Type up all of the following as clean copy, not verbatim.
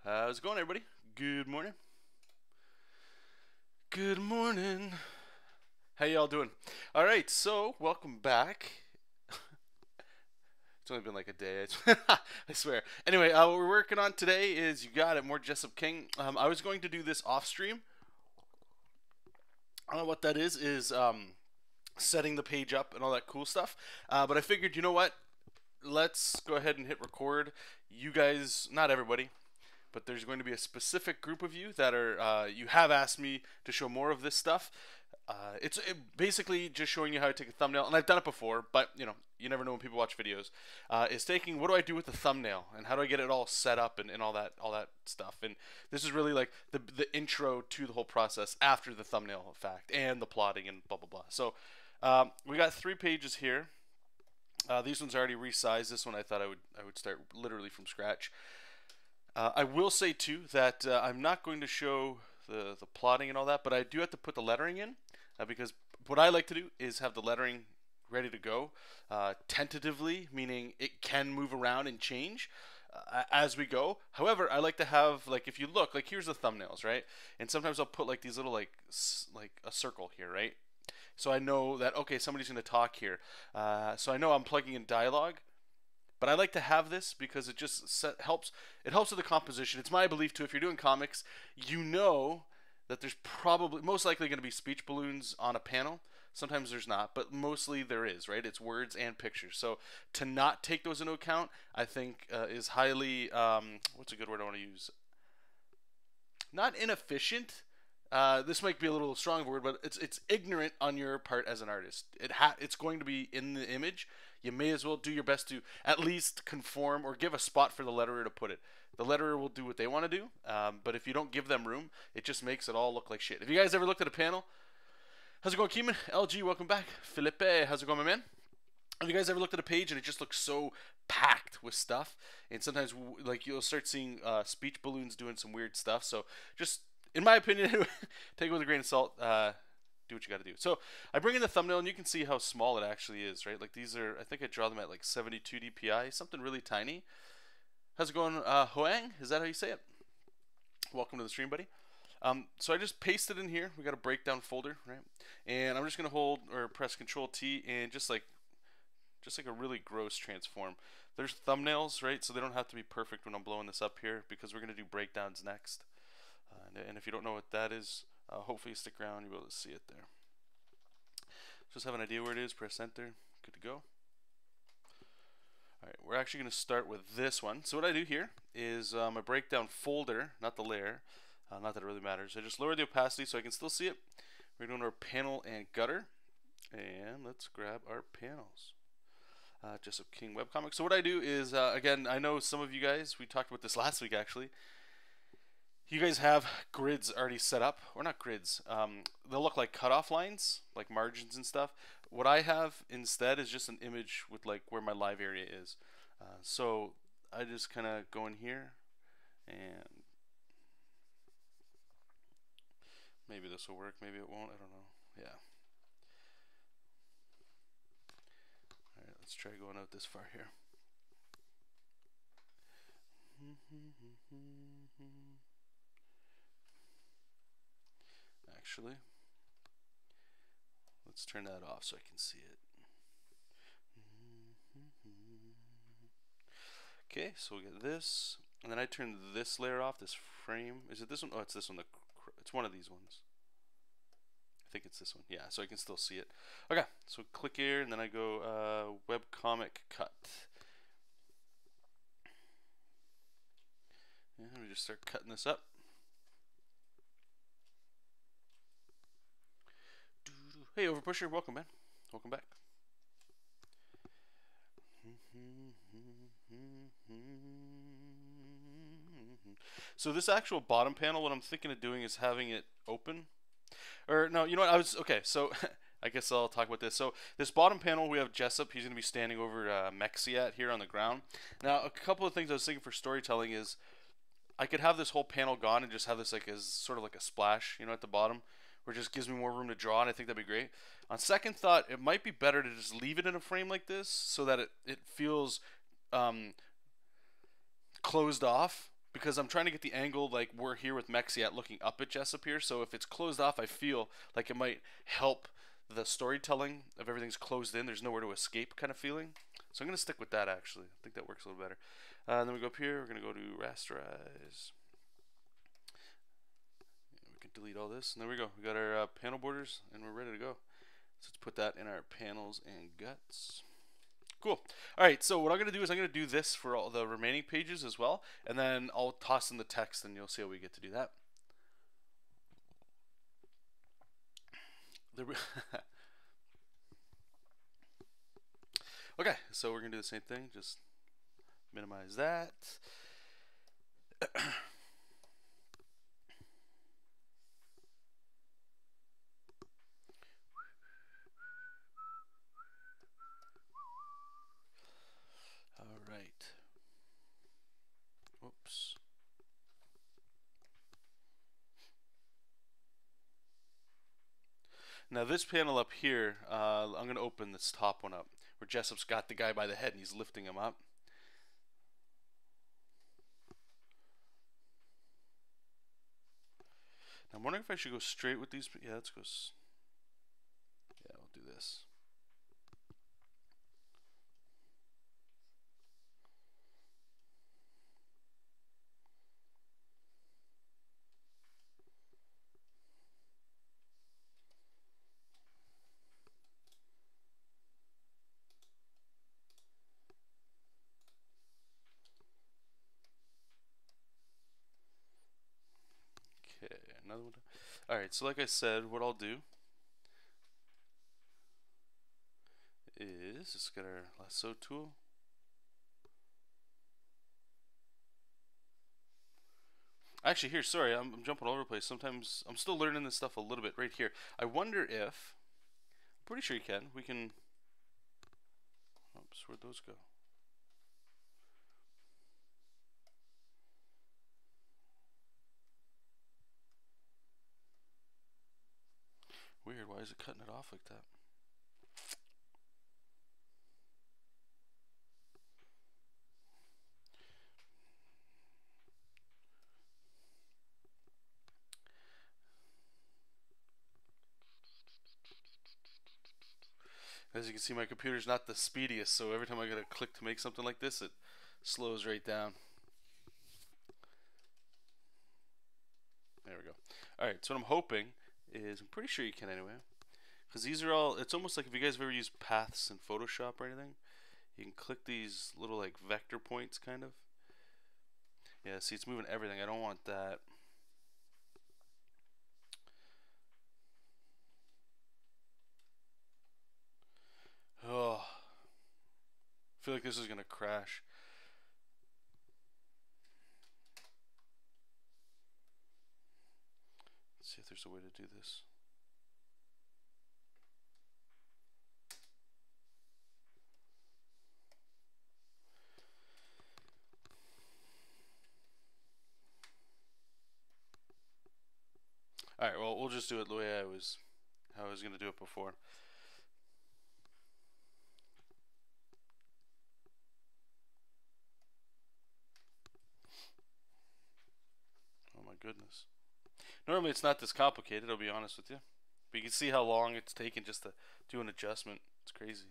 How's it going, everybody? Good morning. Good morning. How y'all doing? All right, so welcome back. It's only been like a day, I swear. Anyway, what we're working on today is, you got it, more JESOP King. I was going to do this off stream. I don't know what that is setting the page up and all that cool stuff. But I figured, you know what? Let's go ahead and hit record. You guys, not everybody, but there's going to be a specific group of you that are, you have asked me to show more of this stuff. It's basically just showing you how to take a thumbnail, and I've done it before, but you never know when people watch videos. Is taking, what do I do with the thumbnail, and how do I get it all set up, and all that stuff. And this is really like the intro to the whole process after the thumbnail fact and the plotting and blah blah blah. So we got 3 pages here. These ones are already resized. This one I thought I would start literally from scratch. I will say too that I'm not going to show the plotting and all that, but I do have to put the lettering in because what I like to do is have the lettering ready to go tentatively, meaning it can move around and change as we go. However, I like to have, like, if you look, like, here's the thumbnails, right? And sometimes I'll put like these little like a circle here, right? So I know that, okay, somebody's going to talk here. So I know I'm plugging in dialogue. But I like to have this because it just helps. It helps with the composition. It's my belief too. If you're doing comics, you know that there's probably most likely going to be speech balloons on a panel. Sometimes there's not, but mostly there is. Right? It's words and pictures. So to not take those into account, I think is highly what's a good word I want to use? Not inefficient. This might be a little strong word, but it's ignorant on your part as an artist. It's going to be in the image. You may as well do your best to at least conform or give a spot for the letterer to put it. The letterer will do what they want to do, but if you don't give them room, it just makes it all look like shit. Have you guys ever looked at a panel? How's it going, Keeman? LG, welcome back. Felipe, how's it going, my man? Have you guys ever looked at a page and it just looks so packed with stuff? And sometimes, like, you'll start seeing speech balloons doing some weird stuff. So just, in my opinion, take it with a grain of salt. Do what you got to do. So I bring in the thumbnail, and you can see how small it actually is, right? Like, these are, I think I draw them at like 72 dpi, something really tiny. How's it going, Hoang? Is that how you say it? Welcome to the stream, buddy. So I just pasted in here. We got a breakdown folder, right? And I'm just gonna hold or press Control T and just like a really gross transform. There's thumbnails, right? So they don't have to be perfect when I'm blowing this up here because we're gonna do breakdowns next. And if you don't know what that is, hopefully you stick around, you'll be able to see it there. Just have an idea where it is, press enter, good to go. Alright, we're actually going to start with this one. So what I do here is a breakdown folder, not the layer, not that it really matters. I just lower the opacity so I can still see it. We're doing our panel and gutter, and let's grab our panels. JESOP King webcomic. So what I do is, again, I know some of you guys, we talked about this last week actually, you guys have grids already set up, or not grids, they'll look like cutoff lines, like margins and stuff. What I have instead is just an image with like where my live area is. So I just kind of go in here, and maybe this will work, maybe it won't, I don't know, yeah. Alright, let's try going out this far here. Actually, let's turn that off so I can see it. Okay, so we'll get this, and then I turn this layer off, this frame. Is it this one? Oh, it's this one. It's one of these ones. I think it's this one. Yeah, so I can still see it. Okay, so click here, and then I go webcomic cut. And we just start cutting this up. Hey, Overpusher, welcome, man. Welcome back. So this actual bottom panel, what I'm thinking of doing is having it open. Or, no, you know what, okay, so I guess I'll talk about this. So this bottom panel, we have JESOP. He's going to be standing over Mexiat here on the ground. Now, a couple of things I was thinking for storytelling is I could have this whole panel gone and just have this like as sort of like a splash, at the bottom, where it just gives me more room to draw, and I think that'd be great. On second thought, it might be better to just leave it in a frame like this so that it feels closed off, because I'm trying to get the angle like we're here with Mexi at looking up at JESOP here. So if it's closed off, I feel like it might help the storytelling if everything's closed in. There's nowhere to escape kind of feeling. So I'm going to stick with that actually. I think that works a little better. Then we go up here. We're going to go to rasterize. We can delete all this. And there we go. We got our panel borders and we're ready to go. So let's put that in our panels and guts. Cool. All right, so what I'm going to do is I'm going to do this for all the remaining pages as well, and then I'll toss in the text and you'll see how we get to do that. Okay, so we're going to do the same thing, just minimize that. All right. Whoops. Now this panel up here, I'm going to open this top one up, where JESOP's got the guy by the head and he's lifting him up. Now I'm wondering if I should go straight with these. Yeah, let's go. Yeah, we'll do this. Okay, another one. Alright, so like I said, what I'll do is just get our lasso tool. Actually, here, sorry, I'm jumping all over the place. Sometimes I'm still learning this stuff a little bit right here. I wonder if, I'm pretty sure you can, we can, oops, where'd those go? Weird, why is it cutting it off like that? As you can see, my computer's not the speediest, so every time I gotta click to make something like this, it slows right down. There we go. Alright, so what I'm hoping is, I'm pretty sure you can anyway, because these are all, it's almost like if you guys have ever used paths in Photoshop or anything, you can click these little like vector points kind of. Yeah, see, it's moving everything. I don't want that. Oh, I feel like this is gonna crash. Let's see if there's a way to do this. Alright, well, we'll just do it the way how I was gonna do it before. Oh my goodness. Normally it's not this complicated, I'll be honest with you. But you can see how long it's taken just to do an adjustment. It's crazy.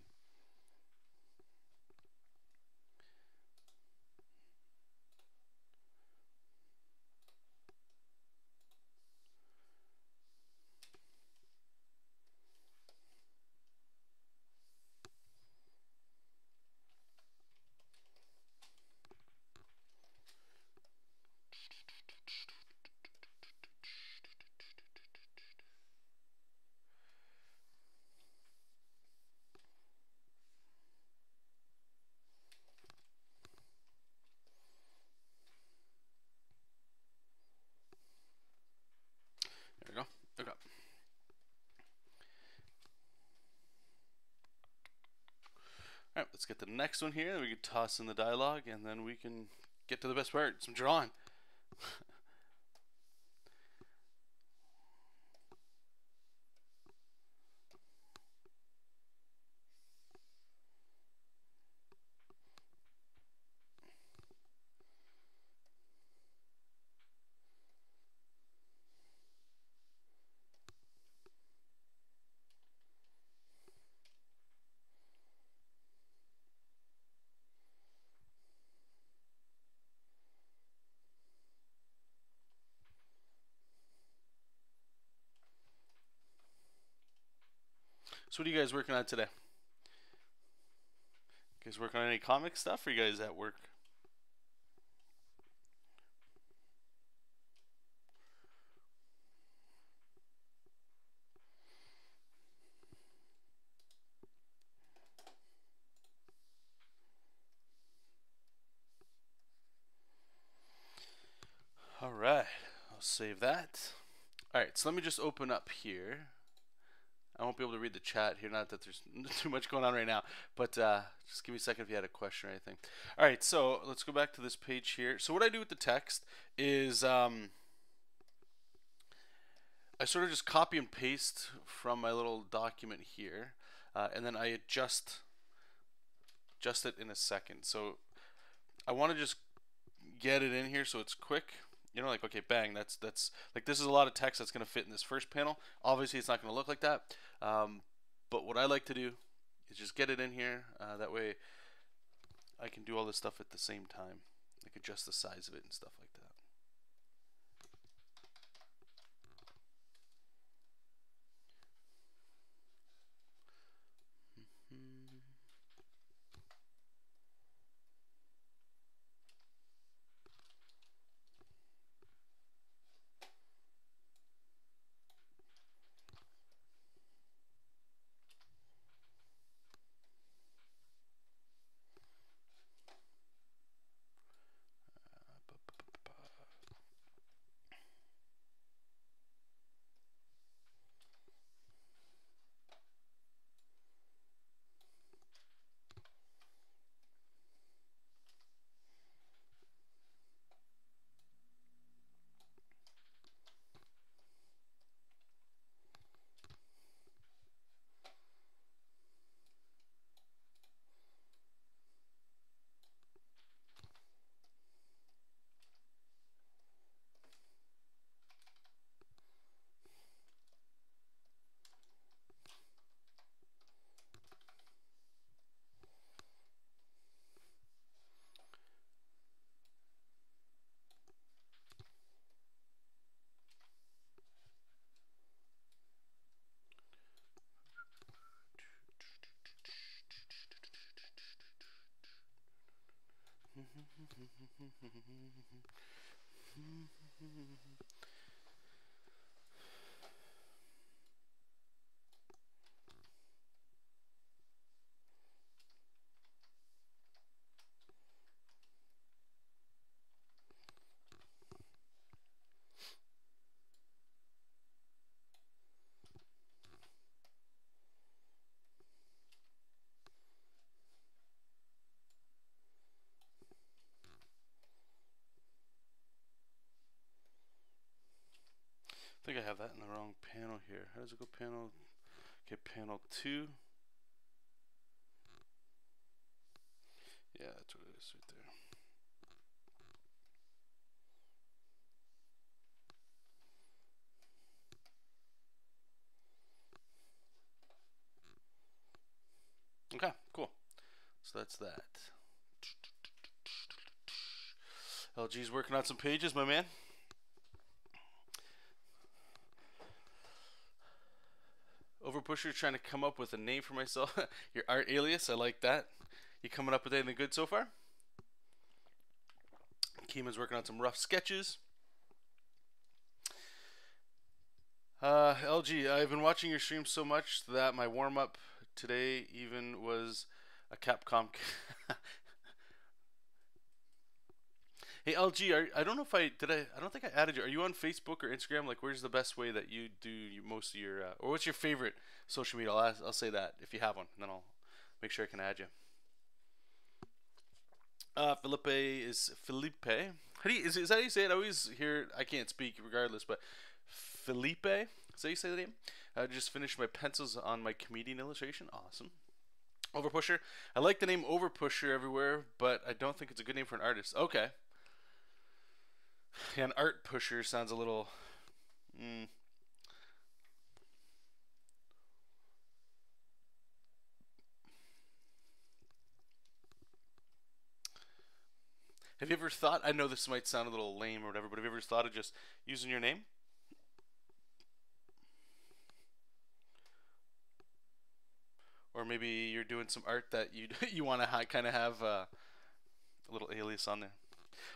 There we go. Okay. Alright, let's get the next one here. We can toss in the dialogue and then we can get to the best part, some drawing. So what are you guys working on today? You guys working on any comic stuff, or you guys at work? All right, I'll save that. All right, so let me just open up here. I won't be able to read the chat here, not that there's too much going on right now, but just give me a second if you had a question or anything. All right, so let's go back to this page here. So what I do with the text is I sort of just copy and paste from my little document here, and then I adjust it in a second. So I want to just get it in here so it's quick. You know, like, okay, bang, that's like, this is a lot of text that's going to fit in this first panel. Obviously, it's not going to look like that. But what I like to do is just get it in here. That way I can do all this stuff at the same time. I can adjust the size of it and stuff like that. I think I have that in the wrong panel here. How does it go? Panel, okay, panel 2. Yeah, that's what it is right there. Okay, cool. So that's that. LG's working on some pages, my man. Overpusher trying to come up with a name for myself. Your art alias, I like that. You coming up with anything good so far? Keeman's working on some rough sketches. LG, I've been watching your stream so much that my warm-up today even was a Capcom. Hey LG, I don't know if I don't think I added you. Are you on Facebook or Instagram? Like, where's the best way that you do most of your or what's your favorite social media? I'll say that if you have one, and then I'll make sure I can add you. Felipe is Felipe. How do you, is that how you say it? I always hear, I can't speak regardless, but Felipe, is that how you say the name? I just finished my pencils on my comedian illustration. Awesome. Overpusher. I like the name Overpusher everywhere, but I don't think it's a good name for an artist. Okay. Yeah, an art pusher sounds a little. Have you ever thought? I know this might sound a little lame or whatever, but have you ever thought of just using your name? maybe you're doing some art that you you want to kind of have a little alias on there.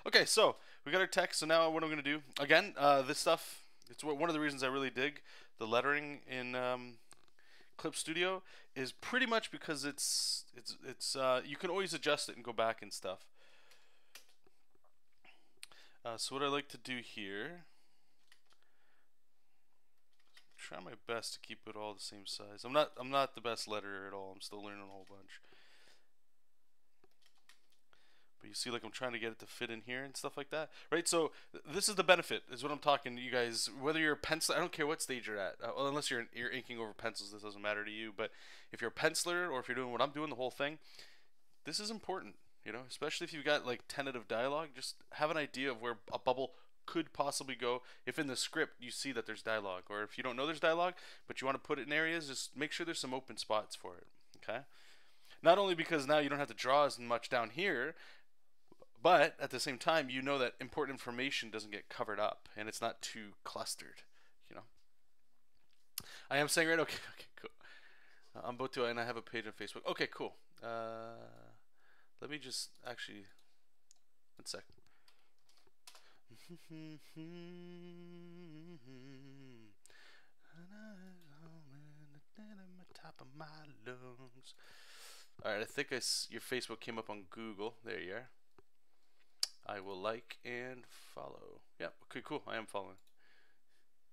Okay, so we got our text. So now what I'm gonna do again? This stuff. It's one of the reasons I really dig the lettering in Clip Studio is pretty much because it's you can always adjust it and go back and stuff. So what I like to do here, try my best to keep it all the same size. I'm not the best letterer at all. I'm still learning a whole bunch. But you see, like, I'm trying to get it to fit in here and stuff like that, right? So this is the benefit, is what I'm talking to you guys. Whether you're a penciler, I don't care what stage you're at. Well, unless you're inking over pencils, this doesn't matter to you. But if you're a penciler, or if you're doing what I'm doing, the whole thing, this is important. You know, especially if you've got like tentative dialogue, just have an idea of where a bubble could possibly go. If in the script you see that there's dialogue, or if you don't know there's dialogue, but you want to put it in areas, just make sure there's some open spots for it. Okay. Not only because now you don't have to draw as much down here, but at the same time, you know that important information doesn't get covered up and it's not too clustered. You know. I am saying right. Okay. Okay. Cool. I'm about to, and I have a page on Facebook. Okay. Cool. Let me just actually, 1 sec. Top of my lungs. All right, I think your Facebook came up on Google. There you are. I will like and follow. Yep. Okay. Cool. I am following.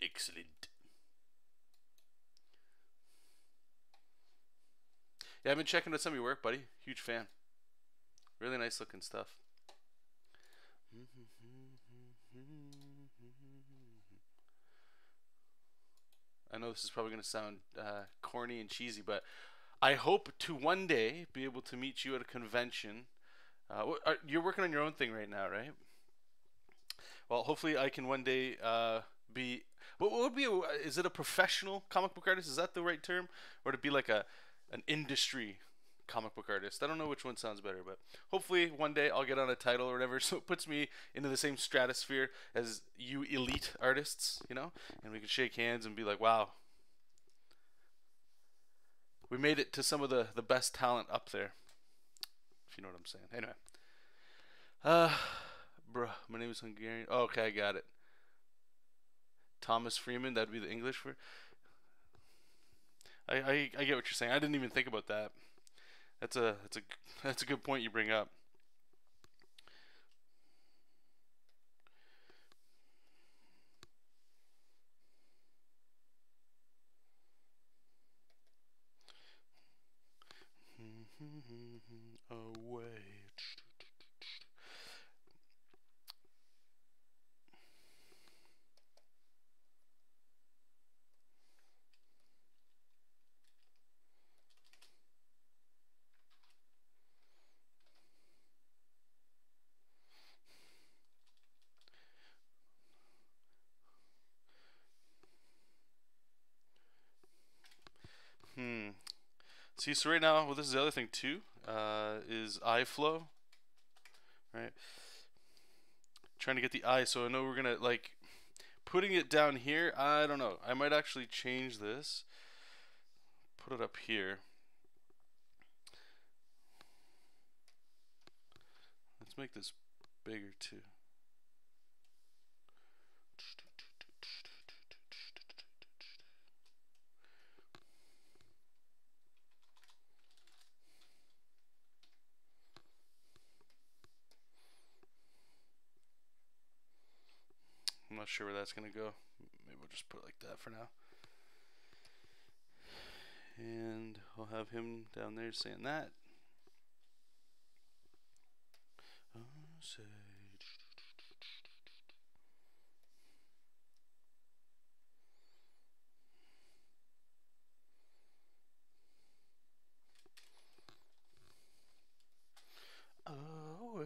Excellent. Yeah, I've been checking out some of your work, buddy. Huge fan. Really nice looking stuff. I know this is probably going to sound corny and cheesy, but I hope to one day be able to meet you at a convention. You're working on your own thing right now, right? Well, hopefully I can one day be... What would be is it a professional comic book artist? Is that the right term? Or to be like an industry comic book artist? I don't know which one sounds better, but hopefully one day I'll get on a title or whatever, so it puts me into the same stratosphere as you elite artists, you know, and we can shake hands and be like, wow, we made it to some of the best talent up there, if you know what I'm saying. Anyway, bruh, my name is Hungarian. Oh, okay, I got it. Thomas Freeman, that'd be the English for. I get what you're saying. I didn't even think about that. That's a good point you bring up. Away. See, so right now, well, this is the other thing too, is eye flow, right? Trying to get the eye, so I know we're gonna, like, putting it down here, I don't know. I might actually change this, put it up here. Let's make this bigger too. I'm not sure where that's gonna go. Maybe we'll just put it like that for now. And I'll have him down there saying that. Say. Away.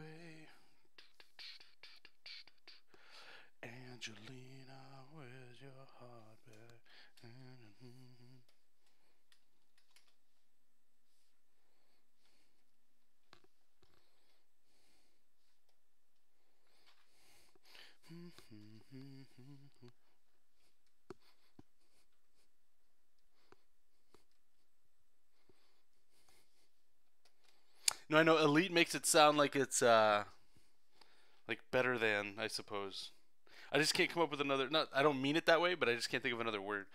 Angelina, where's your heart back? No, I know elite makes it sound like it's like better than, I suppose. I just can't come up with another. Not, I don't mean it that way, but I just can't think of another word.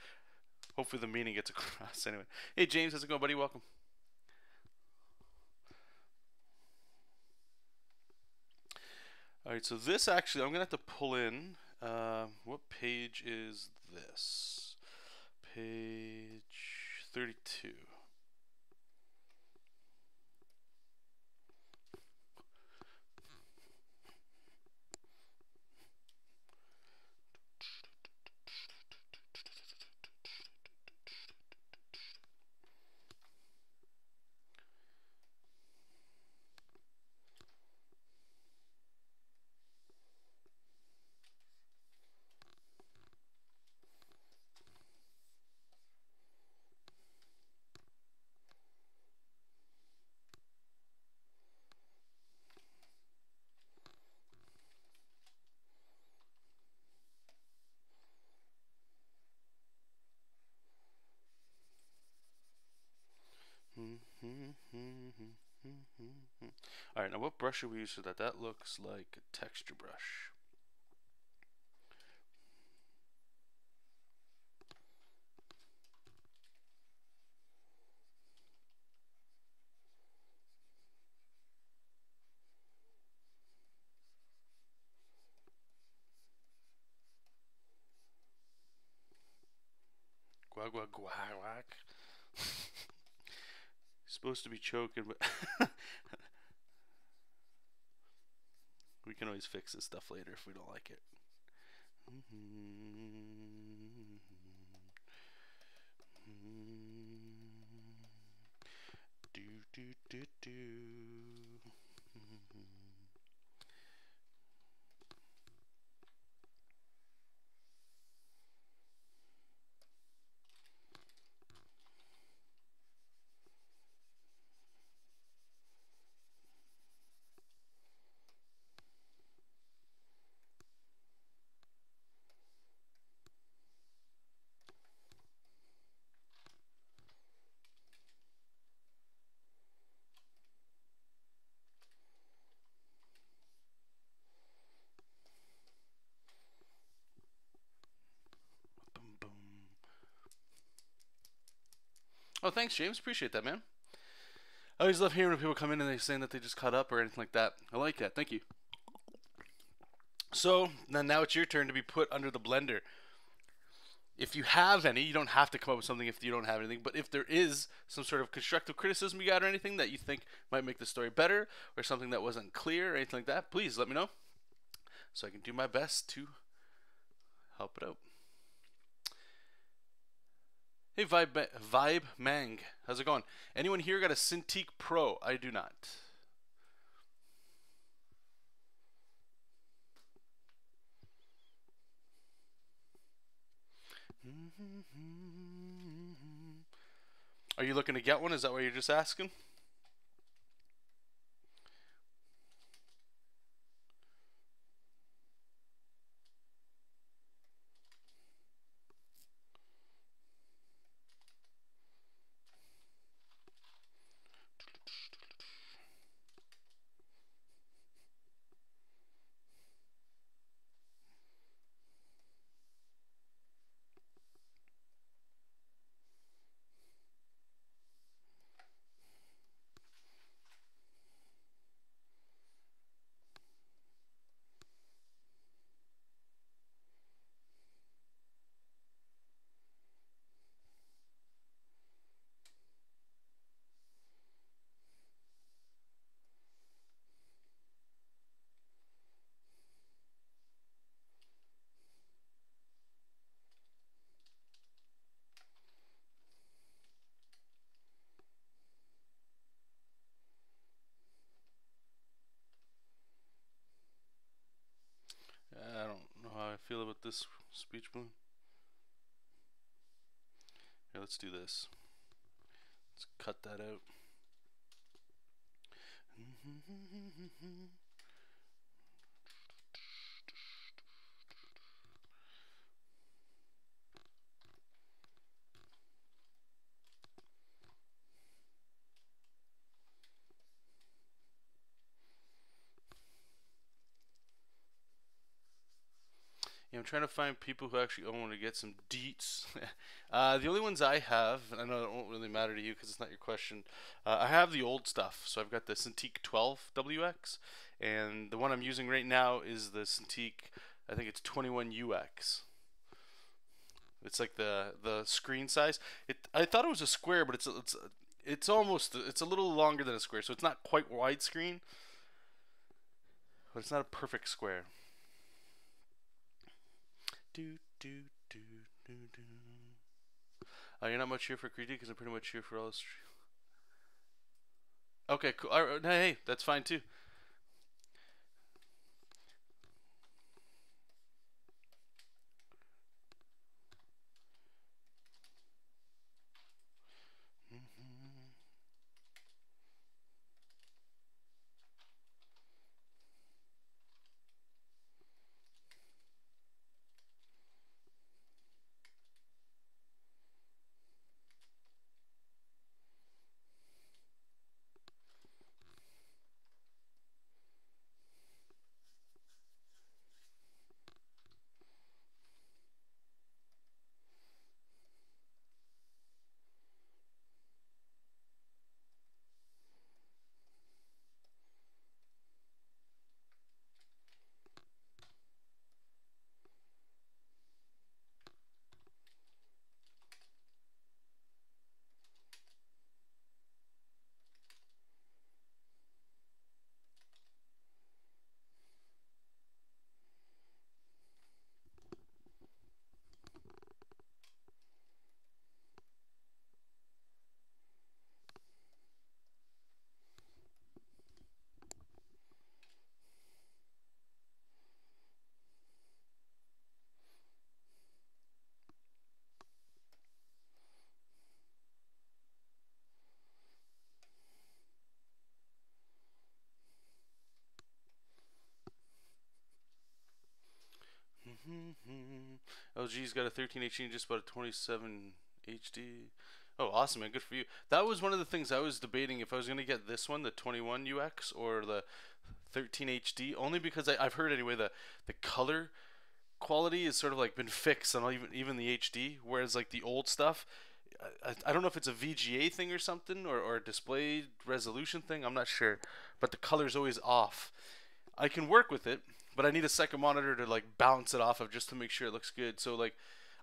Hopefully, the meaning gets across. Anyway, hey James, how's it going, buddy? Welcome. All right, so this actually, I'm gonna have to pull in. What page is this? Page 32. All right, now what brush should we use for that? That looks like a texture brush. Guag guag guag guag. Supposed to be choking, but we can always fix this stuff later if we don't like it. Do do do do. Boom boom. Oh, thanks, James. Appreciate that, man. I always love hearing when people come in and they're saying that they just caught up or anything like that. I like that. Thank you. So now it's your turn to be put under the blender. If you have any, you don't have to come up with something if you don't have anything, but if there is some sort of constructive criticism you got or anything that you think might make the story better or something that wasn't clear or anything like that, please let me know so I can do my best to help it out. Hey Vibe Mang, how's it going? Anyone here got a Cintiq Pro? I do not. Are you looking to get one? Is that what you're just asking? I don't know how I feel about this speech balloon. Here, let's do this. Let's cut that out. trying to find people who actually want to get some deets. The only ones I have, and I know it won't really matter to you because it's not your question. I have the old stuff, so I've got the Cintiq 12WX, and the one I'm using right now is the Cintiq. I think it's 21UX. It's like the screen size. I thought it was a square, but it's almost it's a little longer than a square, so it's not quite widescreen, but it's not a perfect square. Do do do do do. You're not much here for critique because I'm pretty much here for all this. Okay, cool. Hey, that's fine too. LG's got a 13 HD and just about a 27 HD. Oh, awesome, man. Good for you. That was one of the things I was debating if I was going to get this one, the 21 UX, or the 13 HD, only because I've heard anyway the color quality is sort of like been fixed on even the HD, whereas like the old stuff, I don't know if it's a VGA thing or something, or a display resolution thing. I'm not sure, but the color's always off. I can work with it, but I need a second monitor to like bounce it off of just to make sure it looks good. So like,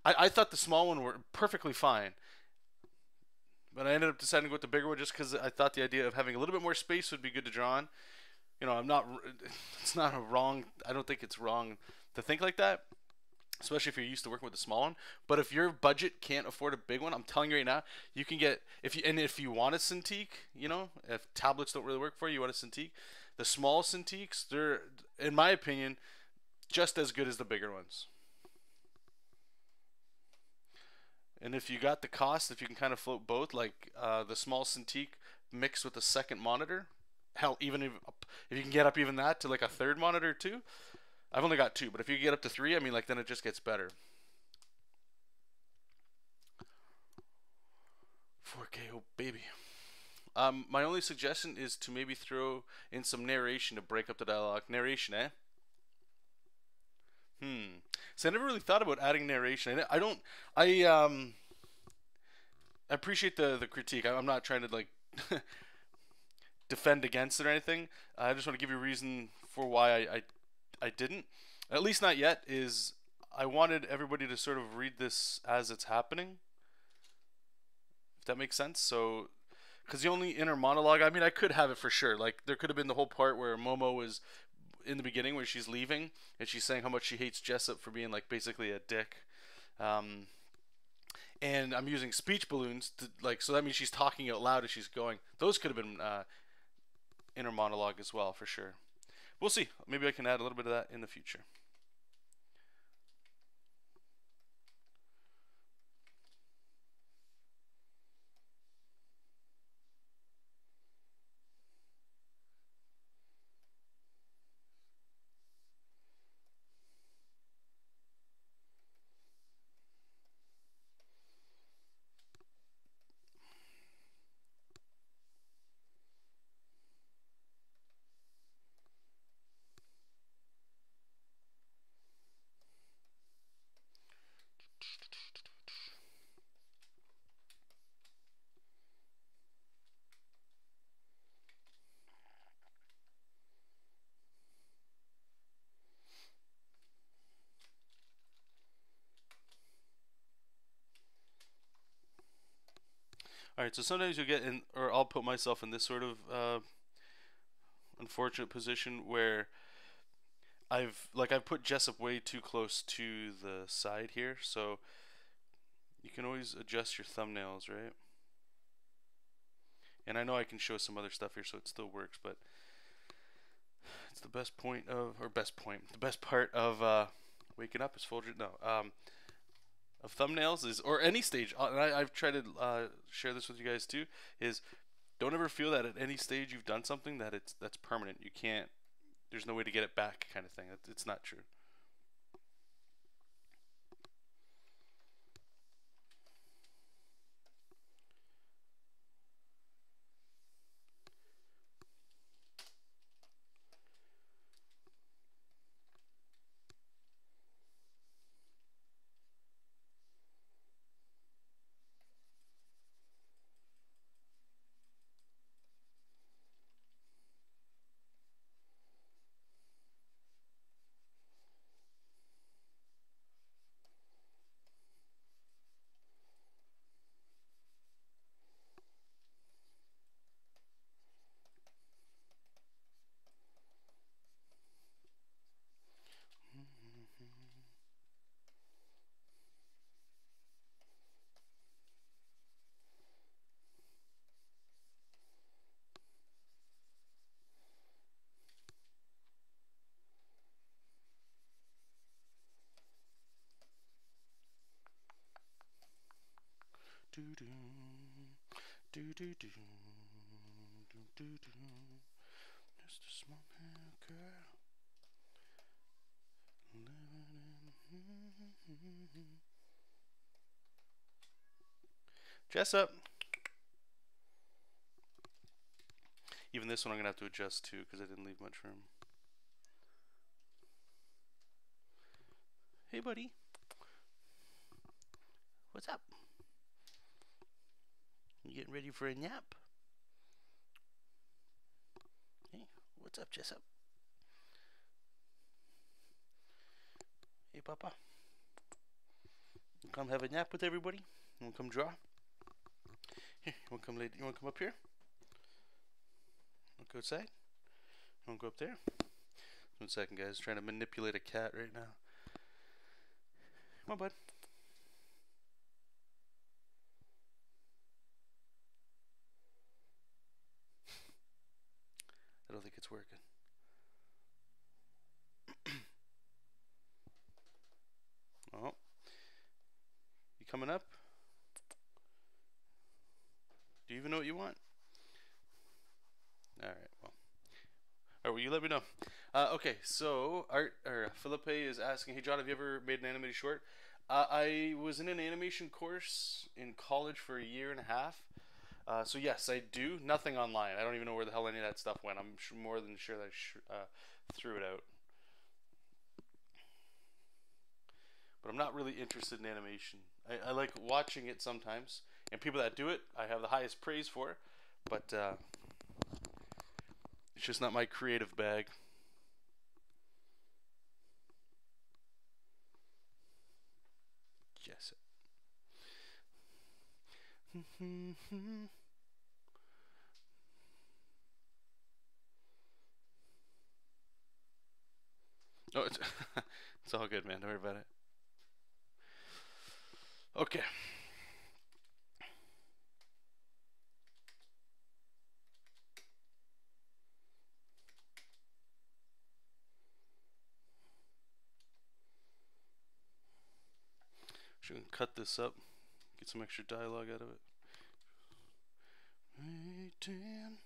I thought the small one were perfectly fine, but I ended up deciding to go with the bigger one just because I thought the idea of having a little bit more space would be good to draw on. You know, I'm not. It's not a wrong. I don't think it's wrong to think like that, especially if you're used to working with a small one. But if your budget can't afford a big one, I'm telling you right now, you can get if you want a Cintiq, you know, if tablets don't really work for you, you want a Cintiq. The small Cintiqs, they're, in my opinion, just as good as the bigger ones. And if you got the cost, if you can kind of float both, like the small Cintiq mixed with a second monitor, hell, even if you can get up even that to like a third monitor too. I've only got two, but if you get up to three, I mean, like then it just gets better. 4K, oh baby. My only suggestion is to maybe throw in some narration to break up the dialogue. Narration, eh? So I never really thought about adding narration. I don't. I appreciate the critique. I'm not trying to like defend against it or anything. I just want to give you a reason for why I didn't. At least not yet. Is I wanted everybody to sort of read this as it's happening. If that makes sense. So, because the only inner monologue, I mean, I could have it for sure. Like there could have been the whole part where Momo was in the beginning where she's leaving and she's saying how much she hates JESOP for being like basically a dick. And I'm using speech balloons to like, so that means she's talking out loud as she's going. Those could have been inner monologue as well for sure. We'll see. Maybe I can add a little bit of that in the future. All right, so sometimes you'll get in, or I'll put myself in this sort of unfortunate position where I've put JESOP way too close to the side here, so you can always adjust your thumbnails, right? And I know I can show some other stuff here, so it still works, but it's the best point of, or best point, the best part of waking up is Folger. No, of thumbnails is, or any stage, and I've tried to share this with you guys too, is don't ever feel that at any stage you've done something that's permanent. You can't, there's no way to get it back, kind of thing. It's not true. Do do do do do do do do. Just a small girl living in. JESOP. Even this one I'm gonna have to adjust too because I didn't leave much room. Hey, buddy. What's up? You getting ready for a nap? Hey, what's up, JESOP? Hey, Papa. You come have a nap with everybody? You wanna come draw? Here, you wanna come lay, you wanna come up here? Wanna go outside? You wanna go up there? 1 second, guys. Trying to manipulate a cat right now. Come on, bud. I don't think it's working. Oh. You coming up? Do you even know what you want? Alright, well. Alright, well, you let me know. Okay, so Felipe is asking, hey John, have you ever made an animated short? I was in an animation course in college for 1.5 years. So yes, I do. Nothing online. I don't even know where the hell any of that stuff went. I'm more than sure that I threw it out. But I'm not really interested in animation. I like watching it sometimes, and people that do it, I have the highest praise for. But it's just not my creative bag. Yes. Oh, it's, it's all good, man. Don't worry about it. Okay. Should we cut this up, get some extra dialogue out of it. Waiting.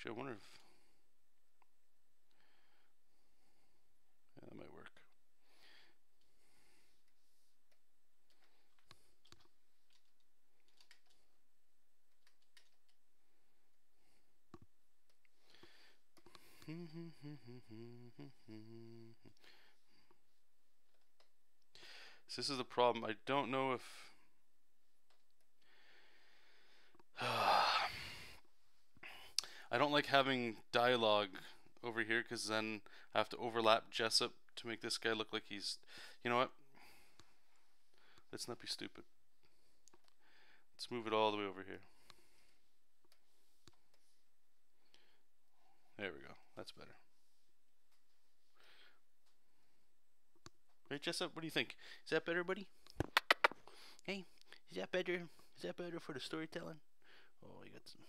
I wonder if, yeah, that might work. So this is the problem. I don't know if I don't like having dialogue over here because then I have to overlap JESOP to make this guy look like he's. You know what? Let's not be stupid. Let's move it all the way over here. There we go. That's better. Right, JESOP? What do you think? Is that better, buddy? Hey, is that better? Is that better for the storytelling? Oh, I got some.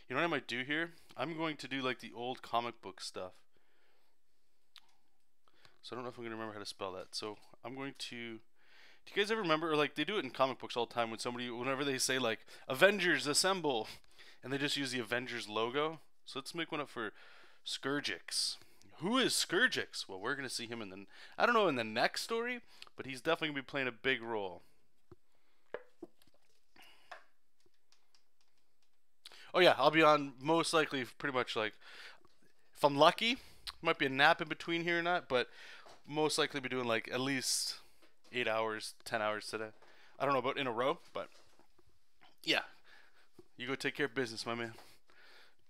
You know what I might do here? I'm going to do like the old comic book stuff. So I don't know if I'm going to remember how to spell that. So I'm going to. Do you guys ever remember, or like they do it in comic books all the time when whenever they say like Avengers Assemble, and they just use the Avengers logo? So let's make one up for Scourgix. Who is Scourgix? Well, we're going to see him I don't know in the next story, but he's definitely going to be playing a big role. Oh yeah, I'll be on most likely pretty much like, if I'm lucky, might be a nap in between here or not, but most likely be doing like at least 8 hours, 10 hours today. I don't know about in a row, but yeah. You go take care of business, my man.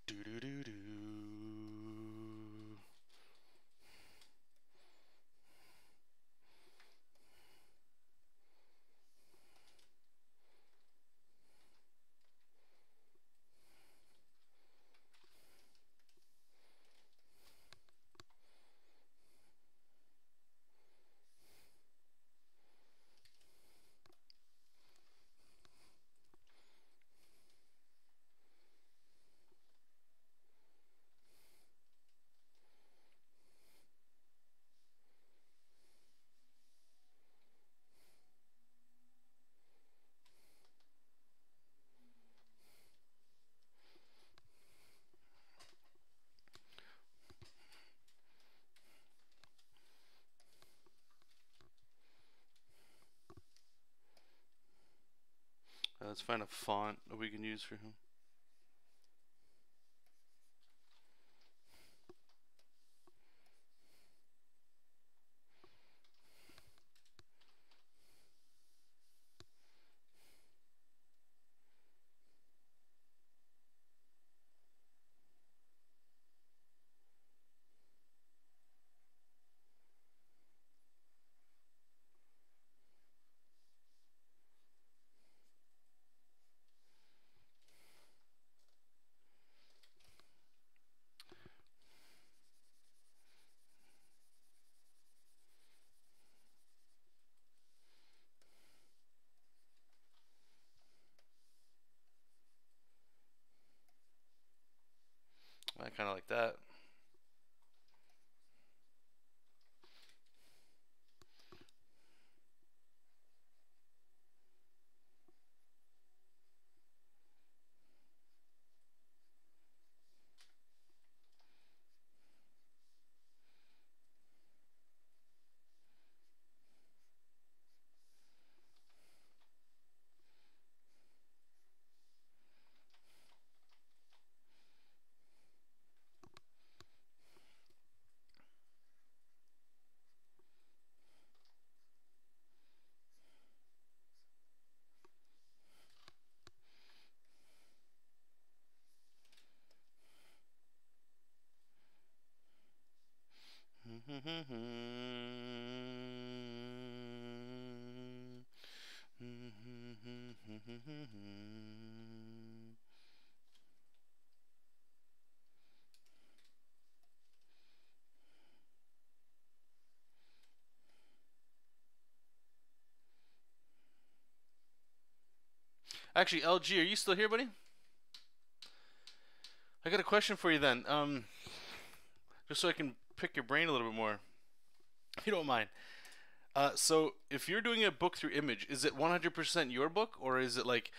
Do do do do. Let's find a font that we can use for him. I kind of like that. Actually, LG, are you still here, buddy? I got a question for you then. Just so I can pick your brain a little bit more, if you don't mind. So if you're doing a book through Image, is it 100% your book, or is it like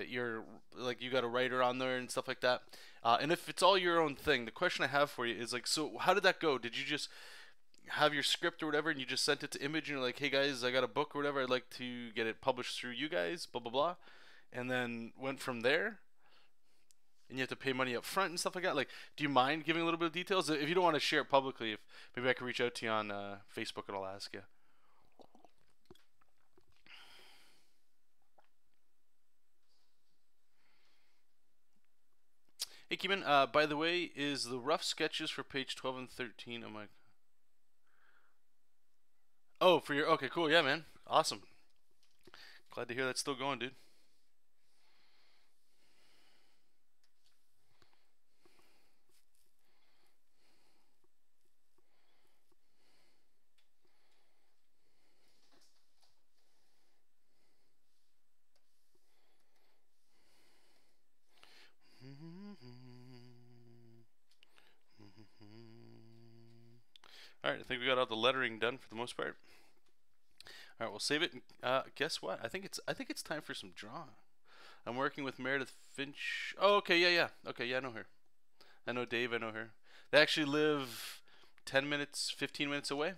you're like you got a writer on there and stuff like that? And if it's all your own thing, the question I have for you is like, so how did that go? Did you just have your script or whatever, and you just sent it to Image, and you're like, hey guys, I got a book or whatever, I'd like to get it published through you guys, blah blah blah, and then went from there? And you have to pay money up front and stuff like that. Like, do you mind giving a little bit of details? If you don't want to share it publicly, if maybe I could reach out to you on Facebook and I'll ask you. Hey, Keeman, by the way, is the rough sketches for page 12 and 13 of my... Oh, for your... Okay, cool. Yeah, man. Awesome. Glad to hear that's still going, dude. Alright, I think we got all the lettering done for the most part. Alright, we'll save it. Guess what? I think it's time for some drawing. I'm working with Meredith Finch. Oh, okay, yeah. Okay, yeah, I know her. I know Dave, I know her. They actually live 10 minutes, 15 minutes away.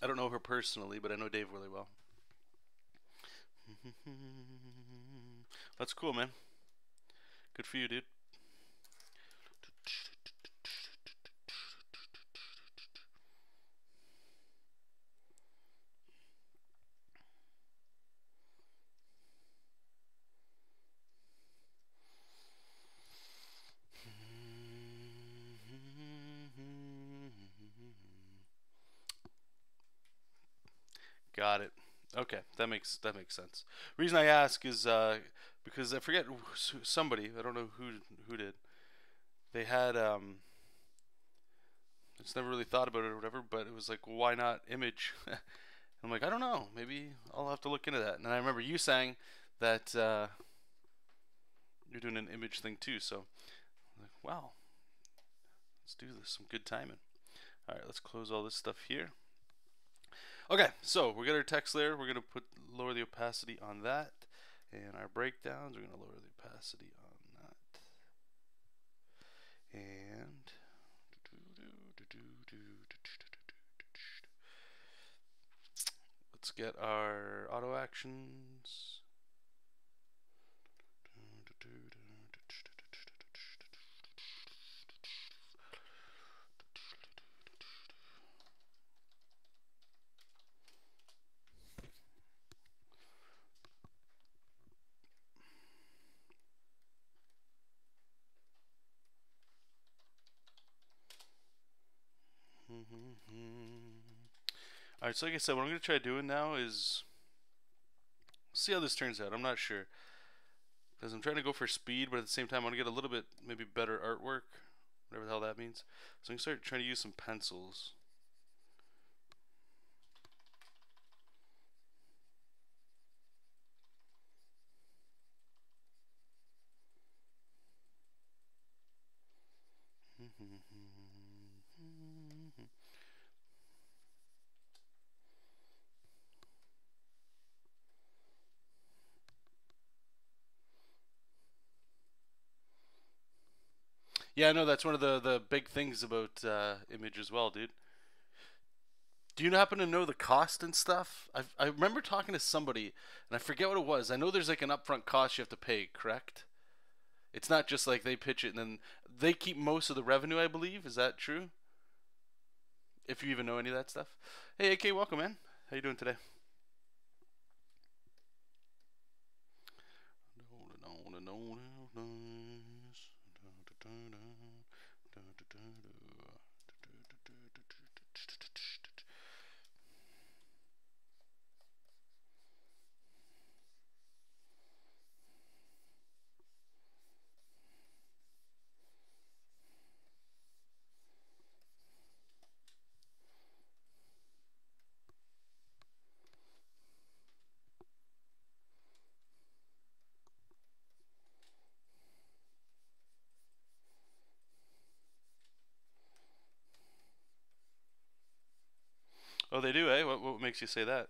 I don't know her personally, but I know Dave really well. That's cool, man. Good for you, dude. Got it. Okay, that makes sense. Reason I ask is because I forget somebody, I don't know who did. They had I just never really thought about it or whatever, but it was like, well, why not Image? I'm like, I don't know. Maybe I'll have to look into that. And I remember you saying that you're doing an Image thing too. So I'm like, wow, let's do this. Some good timing. All right, let's close all this stuff here. Okay, so we got our text layer. We're gonna lower the opacity on that, and our breakdowns. We're gonna lower the opacity on that, and let's get our auto actions. Alright, so like I said, what I'm going to try doing now is see how this turns out. I'm not sure. Because I'm trying to go for speed, but at the same time I want to get a little bit maybe better artwork. Whatever the hell that means. So I'm going to start trying to use some pencils. Yeah, I know that's one of the big things about Image as well, dude. Do you happen to know the cost and stuff? I remember talking to somebody, and I forget what it was. I know there's like an upfront cost you have to pay, correct? It's not just like they pitch it and then they keep most of the revenue, I believe. Is that true? If you even know any of that stuff. Hey, AK, welcome, man. How you doing today? Oh, they do, eh? What makes you say that?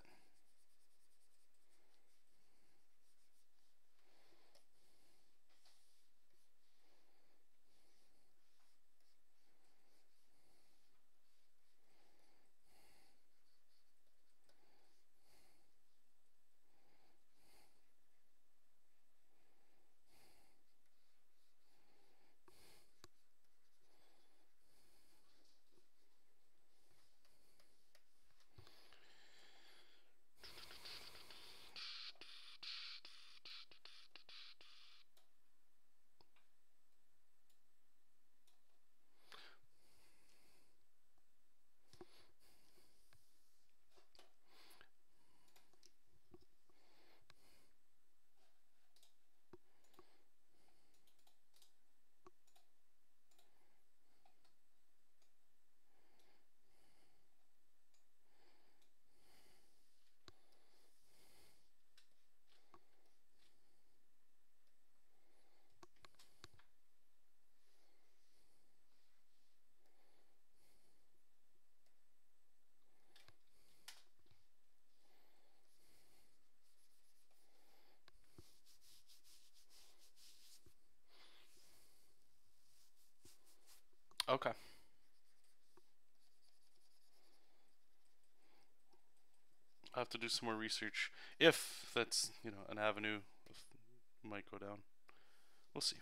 Okay. I'll have to do some more research if that's, an avenue might go down. We'll see.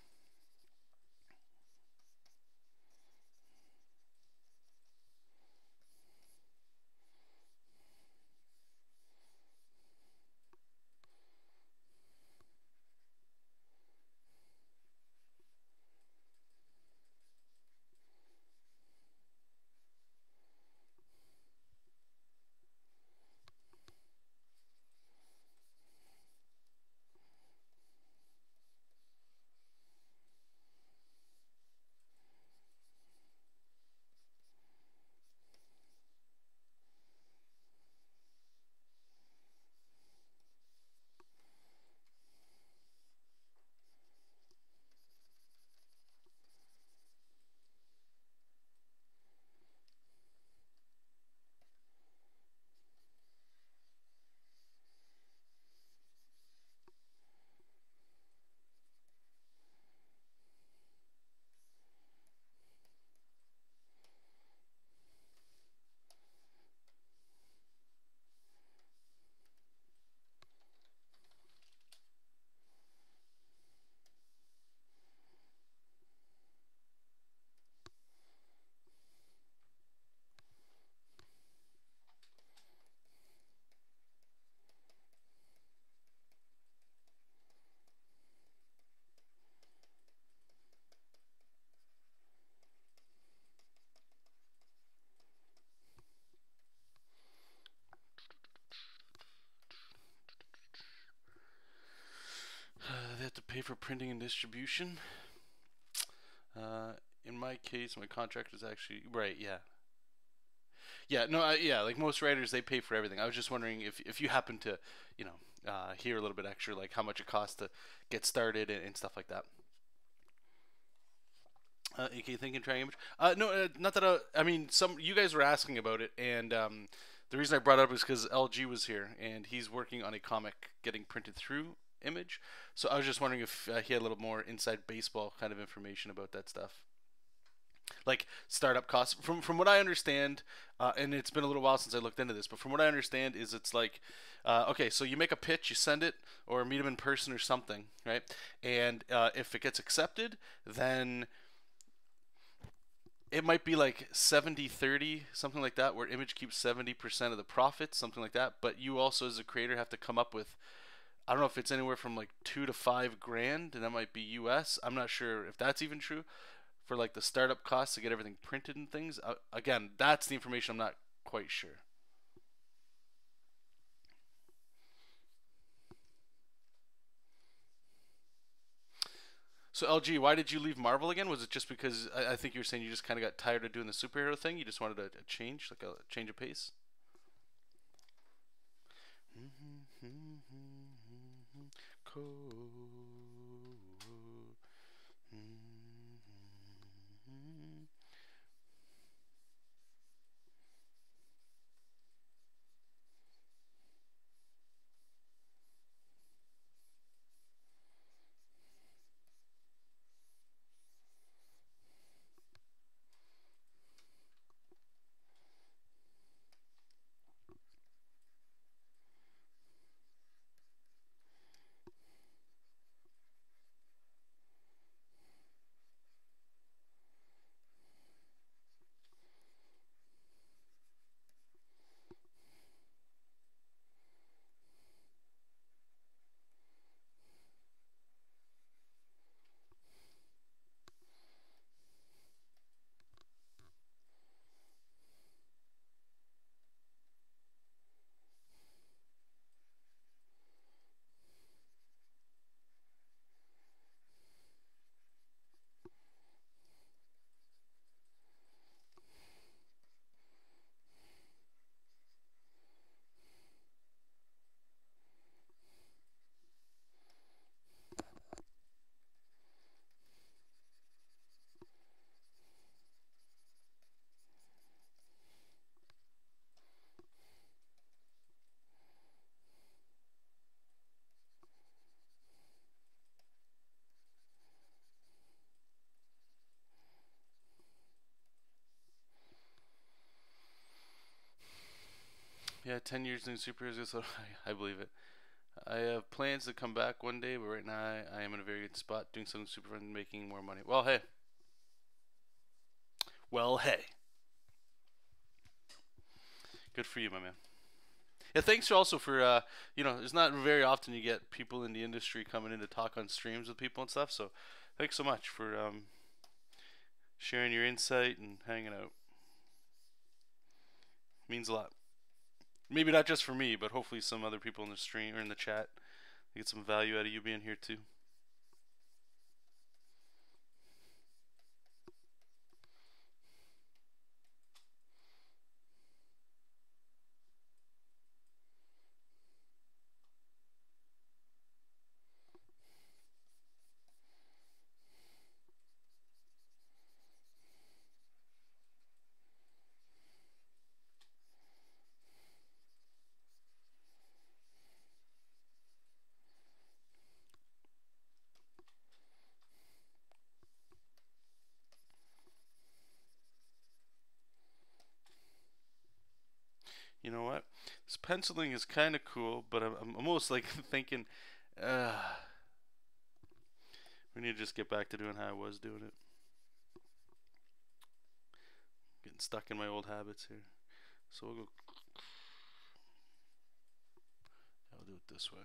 They have to pay for printing and distribution. In my case, my contract is actually right. Yeah, yeah. No, yeah. Like most writers, they pay for everything. I was just wondering if you happen to, hear a little bit extra, like how much it costs to get started and stuff like that. AK thinking trying image. No, not that. I mean, some you guys were asking about it, and the reason I brought it up is because LG was here, and he's working on a comic getting printed through image. So I was just wondering if he had a little more inside baseball kind of information about that stuff, like startup costs. From what I understand, and it's been a little while since I looked into this, but from what I understand is it's like, okay, so you make a pitch, you send it, or meet them in person or something, right? And if it gets accepted, then it might be like 70-30, something like that, where image keeps 70% of the profits, something like that. But you also, as a creator, have to come up with, I don't know if it's anywhere from like 2 to 5 grand, and that might be US. I'm not sure if that's even true for like the startup costs to get everything printed and things. Again, that's the information I'm not quite sure. So LG, why did you leave Marvel again? Was it just because I think you were saying you just kind of got tired of doing the superhero thing? You just wanted a change, like a change of pace? Yeah, 10 years doing superheroes, so I believe it. I have plans to come back one day, but right now I am in a very good spot doing something super fun and making more money. Well, hey. Well, hey. Good for you, my man. Yeah, thanks also for, it's not very often you get people in the industry coming in to talk on streams with people and stuff, so thanks so much for sharing your insight and hanging out. Means a lot. Maybe not just for me, but hopefully some other people in the stream or in the chat get some value out of you being here too. You know what? This penciling is kind of cool, but I'm almost like thinking, uh, we need to just get back to doing how I was doing it. Getting stuck in my old habits here. So we'll go. I'll do it this way.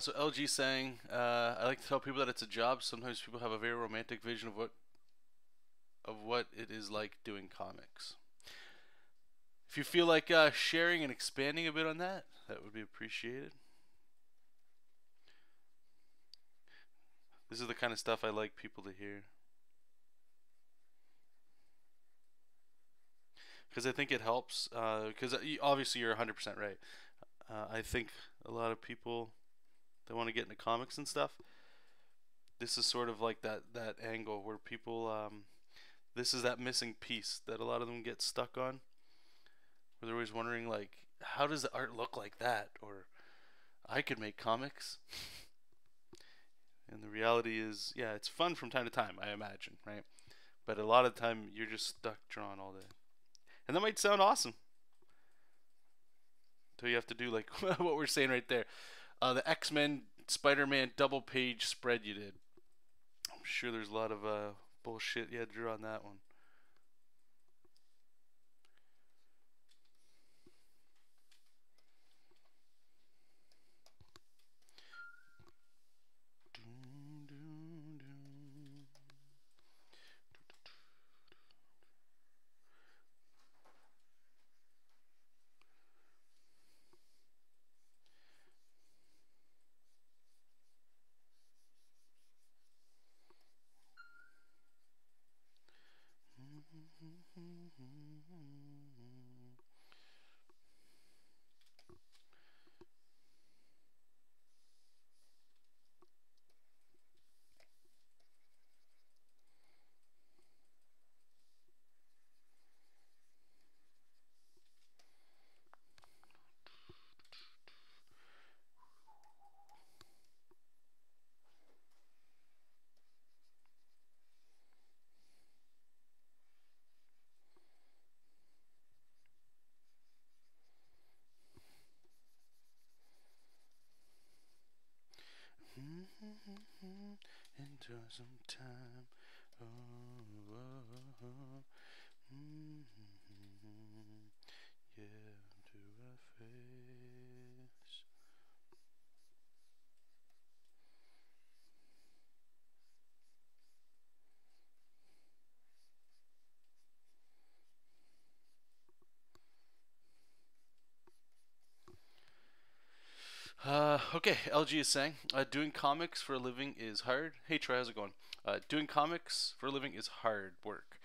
So LG saying, I like to tell people that it's a job. Sometimes people have a very romantic vision of what it is like doing comics. If you feel like sharing and expanding a bit on that, that would be appreciated. This is the kind of stuff I like people to hear. Because I think it helps. Because obviously you're 100% right. I think a lot of people that want to get into comics and stuff, this is sort of like that angle where people, this is that missing piece that a lot of them get stuck on. Where they're always wondering, like, how does the art look like that? Or I could make comics. And the reality is, yeah, it's fun from time to time, I imagine, right? But a lot of the time, you're just stuck drawing all day. And that might sound awesome. Until you have to do, like, what we're saying right there. The X-Men, Spider-Man double page spread you did. I'm sure there's a lot of bullshit you had to draw on that one. Enjoy some time. Oh, oh, oh. Yeah, to a face. Okay, LG is saying, doing comics for a living is hard. Hey Troy, how's it going? Doing comics for a living is hard work.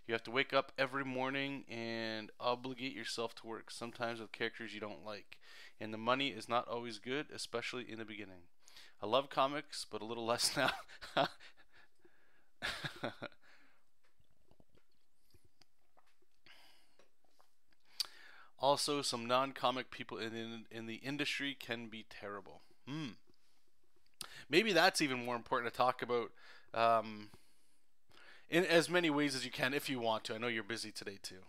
You have to wake up every morning and obligate yourself to work, sometimes with characters you don't like. And the money is not always good, especially in the beginning. I love comics, but a little less now. Also, some non-comic people in the industry can be terrible. Maybe that's even more important to talk about um, in as many ways as you can if you want to. I know you're busy today too.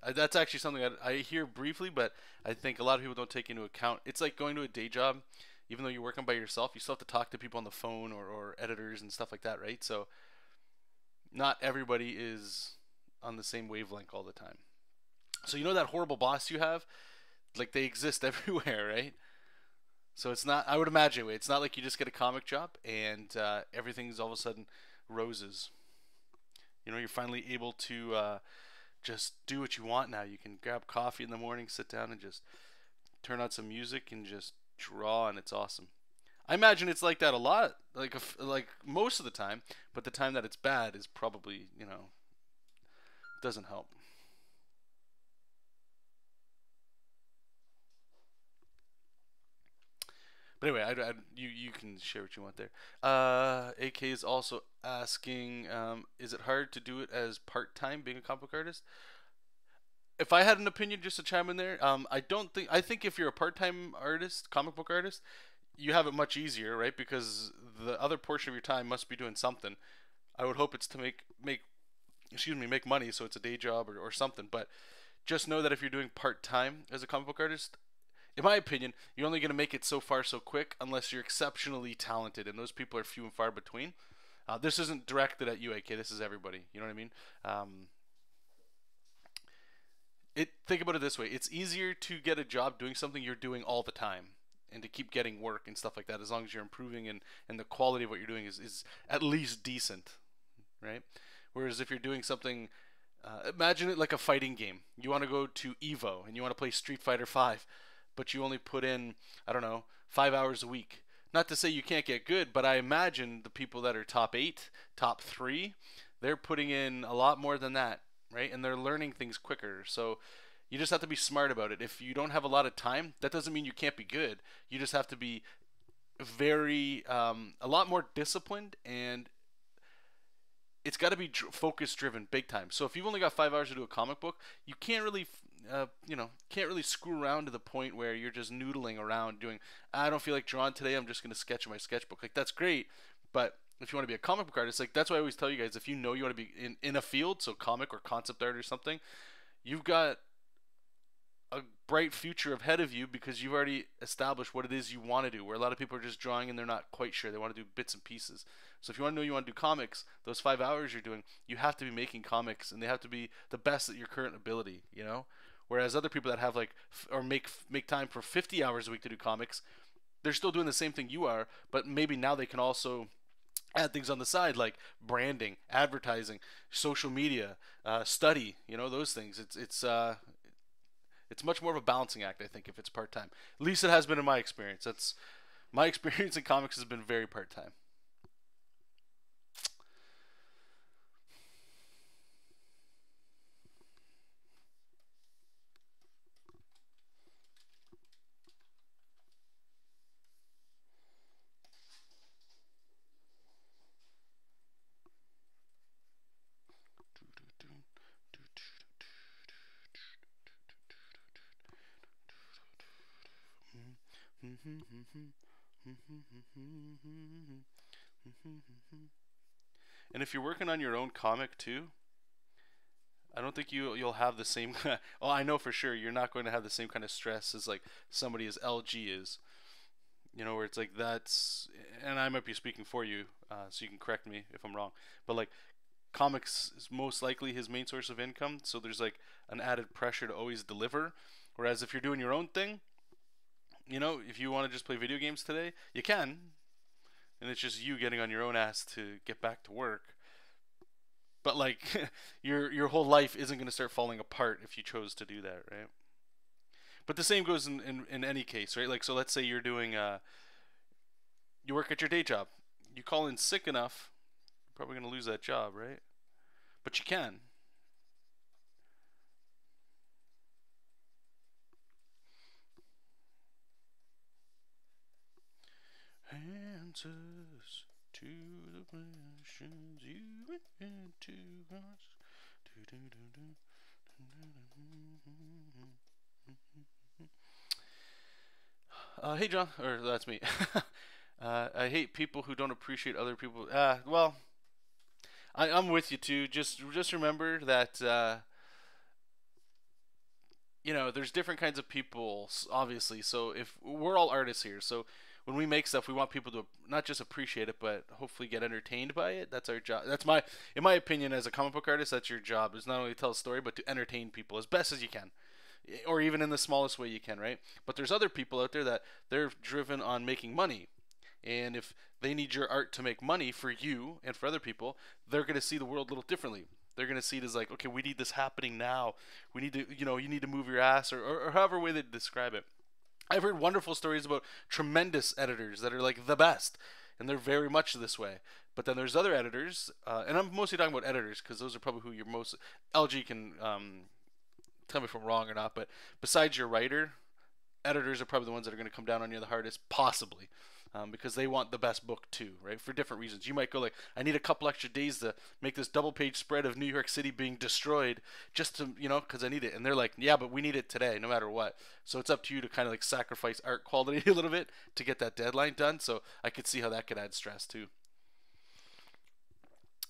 That's actually something that I hear briefly, but I think a lot of people don't take into account. It's like going to a day job, even though you're working by yourself, you still have to talk to people on the phone or editors and stuff like that, right? So not everybody is on the same wavelength all the time. So you know that horrible boss you have, like they exist everywhere, right? So it's not. I would imagine it's not like you just get a comic job and everything's all of a sudden roses. You know, you're finally able to just do what you want now. You can grab coffee in the morning, sit down, and just turn on some music and just draw, and it's awesome. I imagine it's like that a lot, like most of the time. But the time that it's bad is probably doesn't help. But anyway, you can share what you want there. AK is also asking, is it hard to do it as part time being a comic book artist? If I had an opinion, just to chime in there, I don't think. I think if you're a part time artist, comic book artist, you have it much easier, right? Because the other portion of your time must be doing something. I would hope it's to make money, so it's a day job or something. But just know that if you're doing part time as a comic book artist, in my opinion, you're only going to make it so far so quick unless you're exceptionally talented, and those people are few and far between. This isn't directed at you, AK. This is everybody. You know what I mean? Think about it this way: it's easier to get a job doing something you're doing all the time, and to keep getting work and stuff like that, as long as you're improving and the quality of what you're doing is at least decent, right? Whereas if you're doing something, imagine it like a fighting game. You want to go to Evo and you want to play Street Fighter 5, but you only put in, I don't know, 5 hours a week. Not to say you can't get good, but I imagine the people that are top 8, top 3, they're putting in a lot more than that, right? And they're learning things quicker. So you just have to be smart about it. If you don't have a lot of time, that doesn't mean you can't be good. You just have to be a lot more disciplined, and it's got to be focus driven big time. So if you've only got 5 hours to do a comic book, you can't really, can't really screw around to the point where you're just noodling around doing. I don't feel like drawing today. I'm just gonna sketch in my sketchbook. Like that's great, but if you want to be a comic book artist, like that's why I always tell you guys, if you know you want to be in a field, so comic or concept art or something, you've got a bright future ahead of you because you've already established what it is you want to do. Where a lot of people are just drawing and they're not quite sure. They want to do bits and pieces. So if you want to know you want to do comics, those 5 hours you're doing, you have to be making comics, and they have to be the best at your current ability. You know, whereas other people that have or make time for 50 hours a week to do comics, they're still doing the same thing you are, but maybe now they can also add things on the side like branding, advertising, social media, study. You know, those things. It's much more of a balancing act, I think, if it's part time. At least it has been in my experience. That's my experience in comics has been very part time. And if you're working on your own comic too, I don't think you'll have the same. Well, I know for sure you're not going to have the same kind of stress as like somebody as LG is. You know, where it's like that's, and I might be speaking for you, so you can correct me if I'm wrong, but like comics is most likely his main source of income, so there's like an added pressure to always deliver. Whereas if you're doing your own thing, you know, if you want to just play video games today, you can, and it's just you getting on your own ass to get back to work. But like your whole life isn't going to start falling apart if you chose to do that, right? But the same goes in any case, right? Like, so let's say you're doing you work at your day job, you call in sick enough, you're probably going to lose that job, right? But you can. Answers to the questions you had to ask. Hey John, or that's me. I hate people who don't appreciate other people. Well, I'm with you too. Just remember that you know, there's different kinds of people, obviously. So if we're all artists here, so when we make stuff, we want people to not just appreciate it, but hopefully get entertained by it. That's our job. In my opinion, as a comic book artist, that's your job. Is not only to tell a story, but to entertain people as best as you can, or even in the smallest way you can, right? But there's other people out there that they're driven on making money, and if they need your art to make money for you and for other people, they're going to see the world a little differently. They're going to see it as like, okay, we need this happening now. We need to, you know, you need to move your ass, or however way they describe it. I've heard wonderful stories about tremendous editors that are like the best, and they're very much this way. But then there's other editors, and I'm mostly talking about editors because those are probably who you're most. LG can tell me if I'm wrong or not, but besides your writer, editors are probably the ones that are going to come down on you the hardest, possibly, because they want the best book too, right? For different reasons. You might go like, I need a couple extra days to make this double-page spread of New York City being destroyed, just to, you know, because I need it. And they're like, yeah, but we need it today, no matter what. So it's up to you to kind of like sacrifice art quality a little bit to get that deadline done. So I could see how that could add stress too.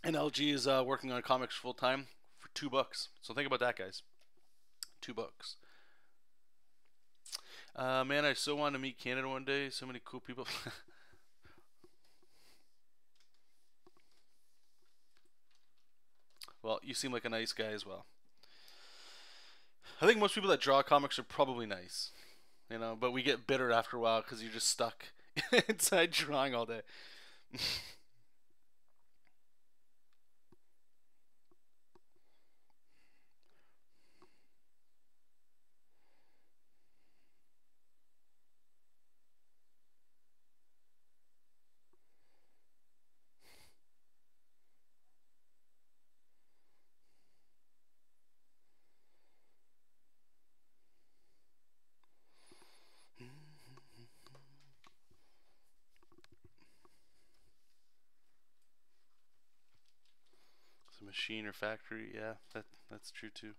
And LG is working on comics full time for 2 books. So think about that, guys. 2 books. Man, I so want to meet Canada one day. So many cool people. Well, you seem like a nice guy as well. I think most people that draw comics are probably nice, you know, but we get bitter after a while because you're just stuck inside drawing all day. It's a machine or factory, yeah, that's true too.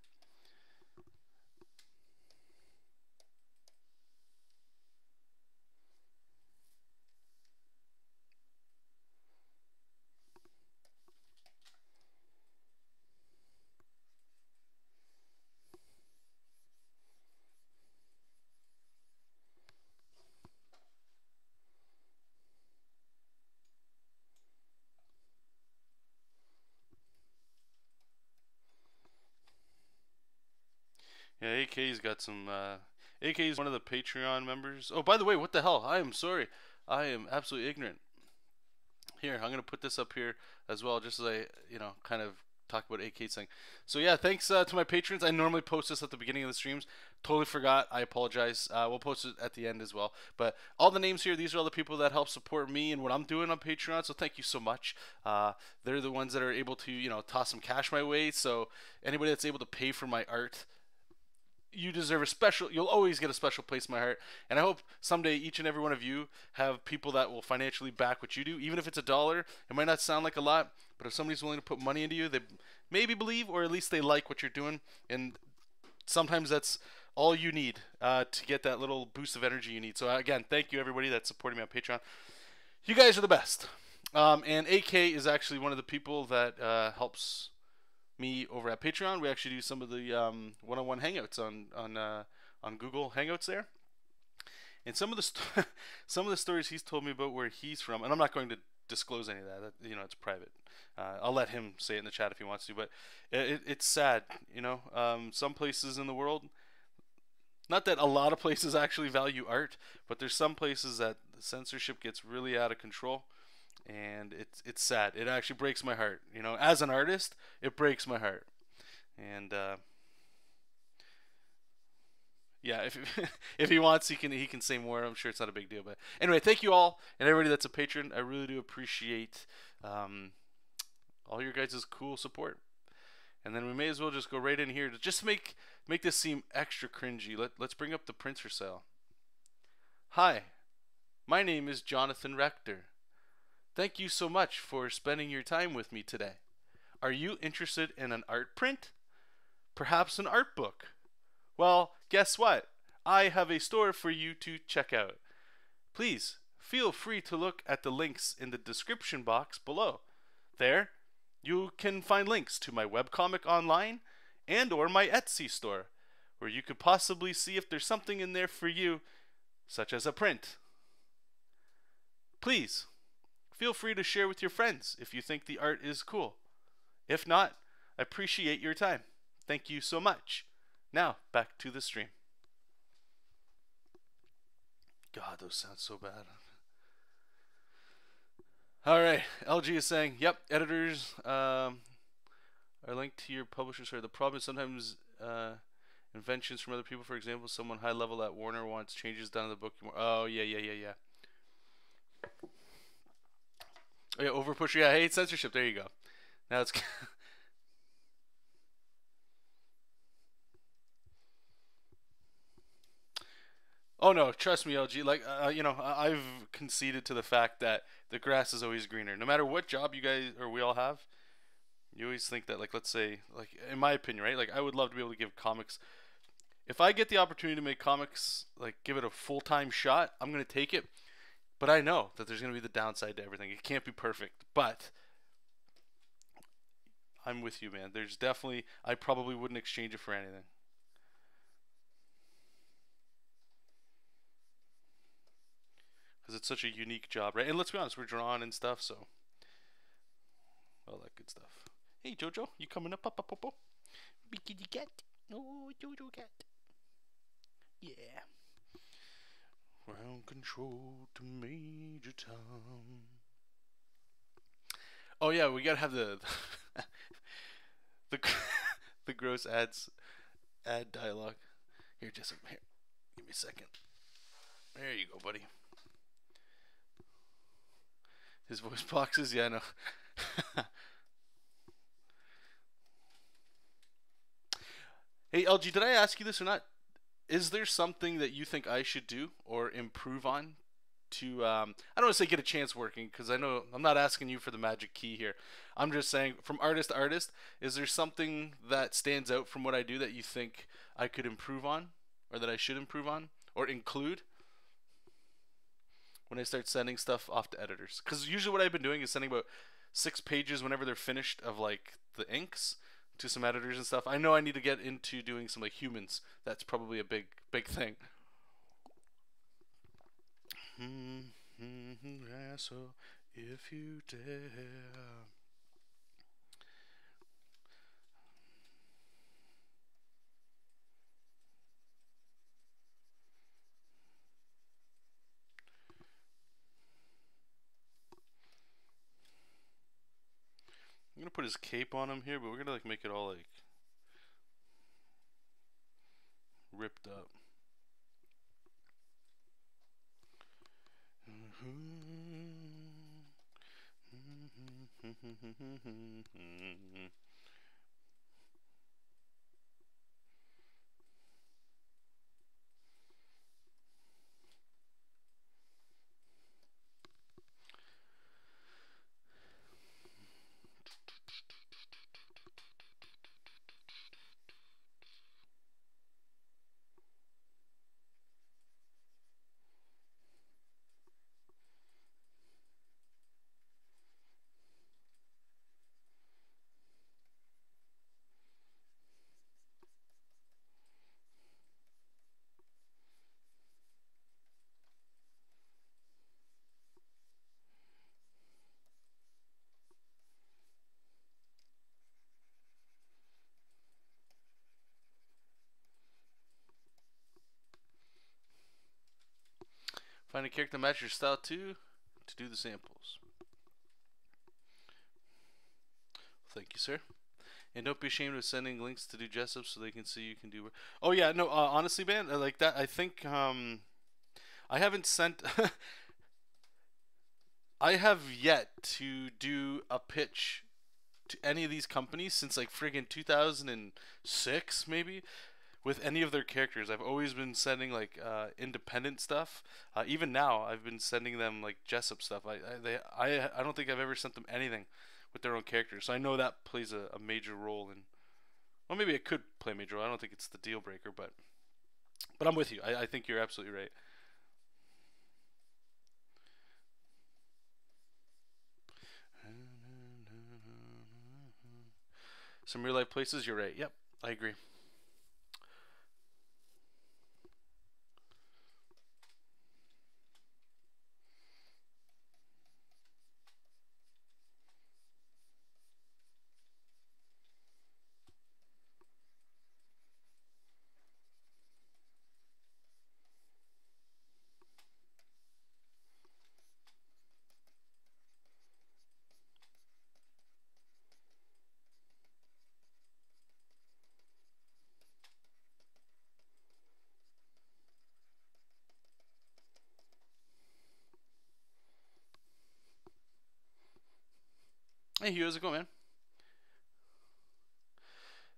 Yeah, AK's got some. AK's one of the Patreon members. Oh, by the way, what the hell? I am sorry. I am absolutely ignorant. Here, I'm gonna put this up here as well, just as I, you know, kind of talk about AK's thing. So yeah, thanks to my patrons. I normally post this at the beginning of the streams. Totally forgot. I apologize. We'll post it at the end as well. But all the names here, these are all the people that help support me and what I'm doing on Patreon. So thank you so much. They're the ones that are able to, you know, toss some cash my way. So anybody that's able to pay for my art, you deserve a special, you'll always get a special place in my heart. And I hope someday each and every one of you have people that will financially back what you do, even if it's $1. It might not sound like a lot, but if somebody's willing to put money into you, they maybe believe, or at least they like what you're doing. And sometimes that's all you need to get that little boost of energy you need. So again, thank you everybody that's supporting me on Patreon. You guys are the best. And AK is actually one of the people that helps me over at Patreon. We actually do some of the one-on-one hangouts on Google Hangouts there, And some of the some of the stories he's told me about where he's from, and I'm not going to disclose any of that. It's private. I'll let him say it in the chat if he wants to. But it's sad. Some places in the world, not that a lot of places actually value art, but there's some places that the censorship gets really out of control, and it's sad. It actually breaks my heart. As an artist, it breaks my heart. And yeah, if if he wants, he can say more. I'm sure it's not a big deal. But anyway, thank you all and everybody that's a patron. I really do appreciate all your guys' cool support. And then we may as well just go right in here to just make this seem extra cringy. Let's bring up the prints for sale. Hi, my name is Jonathan Rector. Thank you so much for spending your time with me today. Are you interested in an art print? Perhaps an art book? Well, guess what? I have a store for you to check out. Please feel free to look at the links in the description box below. There, you can find links to my webcomic online and or my Etsy store, where you could possibly see if there's something in there for you, such as a print. Please, feel free to share with your friends if you think the art is cool. If not, I appreciate your time. Thank you so much. Now, back to the stream. God, those sound so bad. Alright, LG is saying, yep, editors are linked to your publishers. The problem is sometimes inventions from other people. For example, someone high level at Warner wants changes done in the book. Oh, yeah. Oh, yeah, overpush. Yeah, I hate censorship. There you go. Now it's... Oh no, trust me, LG. Like, I've conceded to the fact that the grass is always greener. No matter what job you guys or we all have, you always think that, like, let's say, like, in my opinion, right? Like, I would love to be able to give comics. If I get the opportunity to make comics, like, give it a full-time shot, I'm gonna take it. But I know that there's gonna be the downside to everything. It can't be perfect, but I'm with you, man. There's definitely, I probably wouldn't exchange it for anything. Because it's such a unique job, right? And let's be honest, we're drawing and stuff, so all that good stuff. Hey, Jojo, you coming up? Big kitty cat. Oh, Jojo cat. Yeah. Ground control to Major Tom. Oh yeah, we gotta have the the gross ad dialogue. Here, just here. Give me a second. There you go, buddy. His voice boxes, yeah, I know. Hey, LG, did I ask you this or not? Is there something that you think I should do or improve on to, I don't want to say get a chance working, because I know I'm not asking you for the magic key here. I'm just saying, from artist to artist, is there something that stands out from what I do that you think I could improve on, or that I should improve on, or include when I start sending stuff off to editors? Because usually what I've been doing is sending about 6 pages whenever they're finished of, like, the inks to some editors and stuff. I know I need to get into doing some, like, humans. That's probably a big thing. So if you dare. I'm gonna put his cape on him here, but we're gonna, like, make it all, like, ripped up. Find a character that matches your style too to do the samples. Thank you, sir. And don't be ashamed of sending links to do JESOP so they can see you can do work. Oh yeah, no, honestly, man, like that. I think I haven't sent. I have yet to do a pitch to any of these companies since like friggin' 2006, maybe, with any of their characters. I've always been sending like independent stuff. Even now, I've been sending them like JESOP stuff. I don't think I've ever sent them anything with their own characters. So I know that plays a major role in. Well, maybe it could play a major role. I don't think it's the deal breaker, but I'm with you. I think you're absolutely right. Some real life places, you're right. Yep, I agree. Hey Hugh, how's it going, man?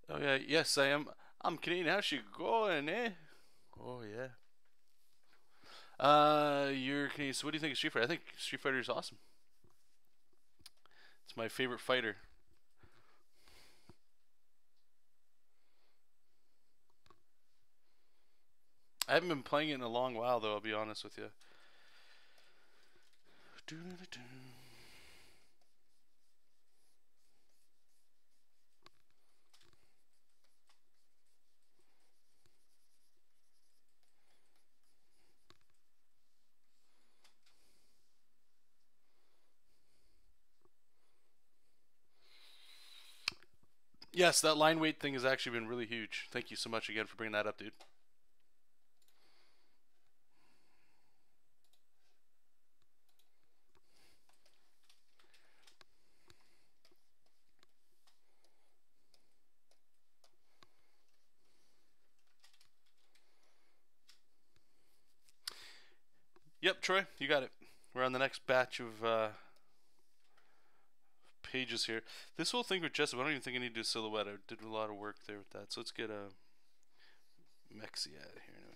Oh yeah, yes I am. I'm Canadian. How's you going, eh? Oh yeah. You're Canadian. So what do you think of Street Fighter? I think Street Fighter is awesome. It's my favorite fighter. I haven't been playing it in a long while, though. I'll be honest with you. Yes, that line weight thing has actually been really huge. Thank you so much again for bringing that up, dude. Yep, Troy, you got it. We're on the next batch of pages here. This whole thing with Jessup, I don't even think I need to do a silhouette. I did a lot of work there with that. So let's get a Mexi out of here anyway.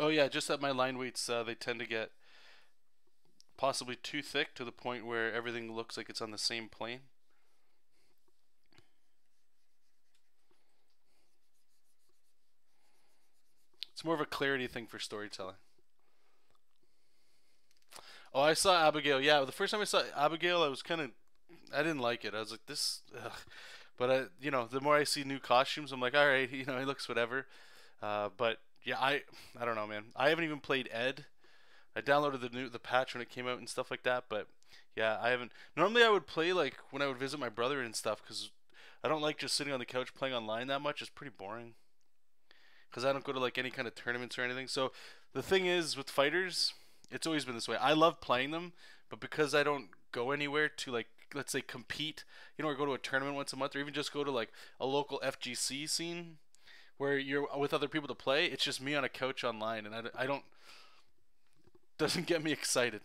Oh yeah, just that my line weights, they tend to get possibly too thick to the point where everything looks like it's on the same plane. It's more of a clarity thing for storytelling. Oh, I saw Abigail. Yeah, the first time I saw Abigail, I didn't like it. I was like, this, ugh. But the more I see new costumes, I'm like, all right, he looks whatever. But yeah, I don't know, man. I haven't even played Ed. I downloaded the patch when it came out and stuff like that, but yeah, I haven't. Normally, I would play like when I would visit my brother and stuff because I don't like just sitting on the couch playing online that much. It's pretty boring because I don't go to like any kind of tournaments or anything. So the thing is with fighters, it's always been this way. I love playing them, but because I don't go anywhere to like let's say compete, or go to a tournament once a month, or even just go to like a local FGC scene where you're with other people to play. It's just me on a couch online, and I don't doesn't get me excited.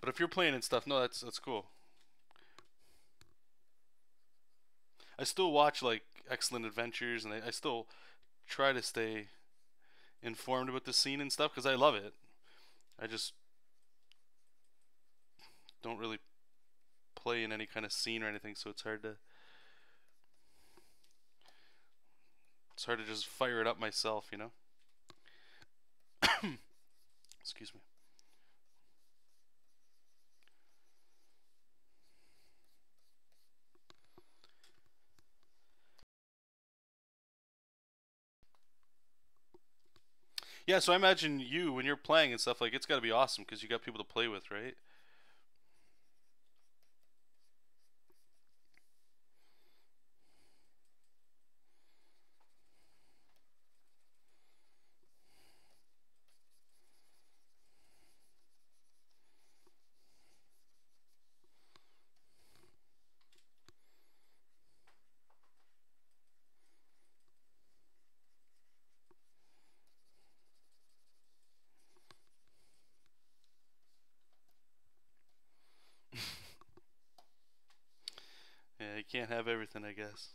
But if you're playing and stuff, no, that's cool. I still watch like Excellent Adventures, and I still try to stay informed about the scene and stuff because I love it. I just don't really play in any kind of scene or anything, so it's hard to just fire it up myself, you know. Excuse me. Yeah, so I imagine you when you're playing and stuff like it's got to be awesome because you got people to play with, right? Yeah, you can't have everything, I guess.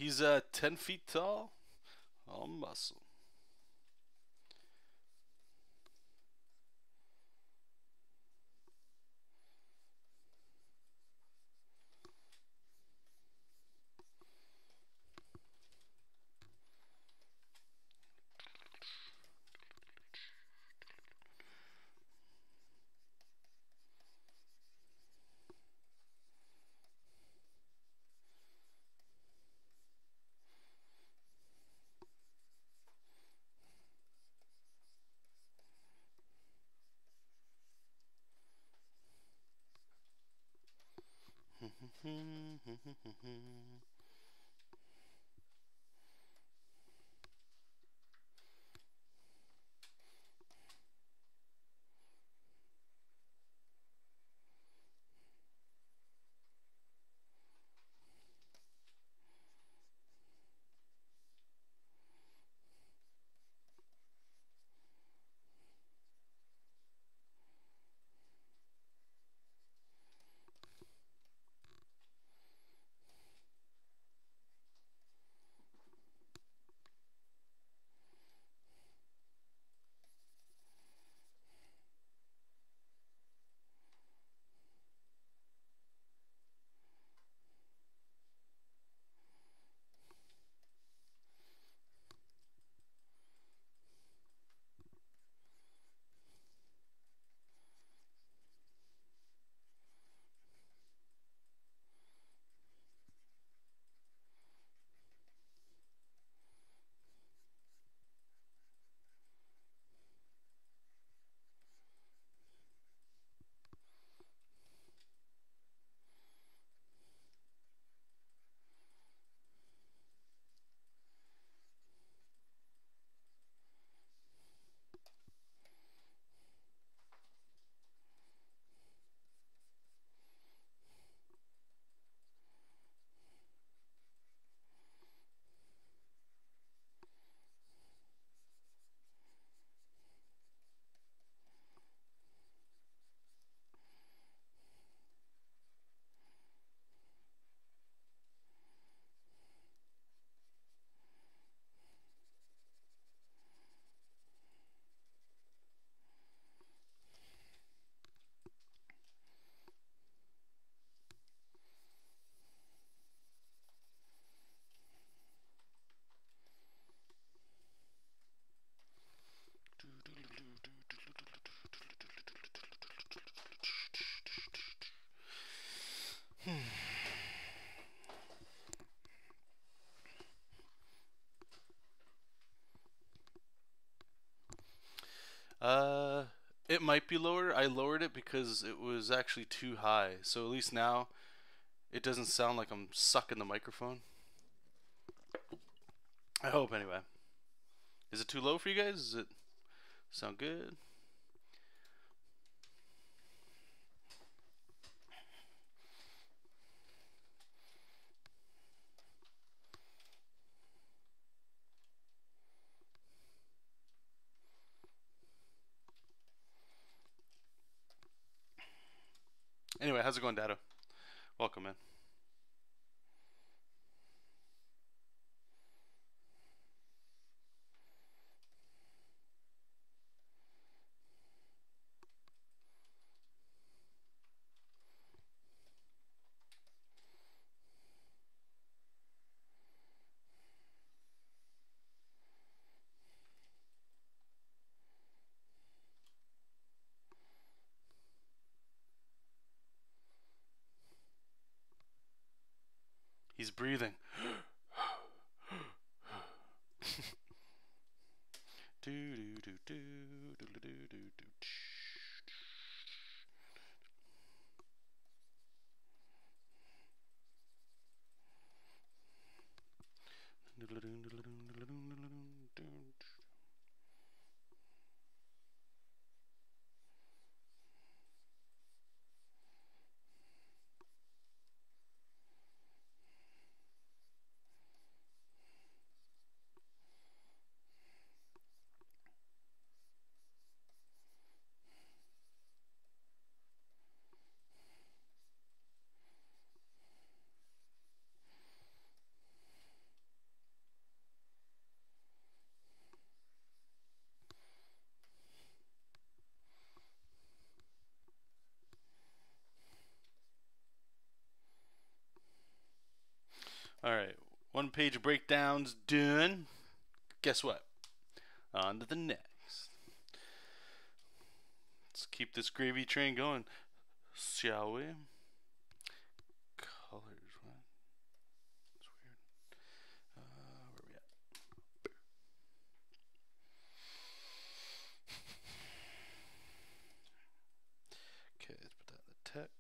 He's 10 feet tall. All muscle. Uh, it might be lower. I lowered it because it was actually too high. So at least now it doesn't sound like I'm sucking the microphone. I hope anyway. Is it too low for you guys? Does it sound good? Anyway, how's it going, Dado? Welcome, man. He's breathing. do do do do do do do do. one page breakdowns done. Guess what? On to the next. Let's keep this gravy train going, shall we? Colors, what? That's weird. Where are we at? Okay, let's put that in the text.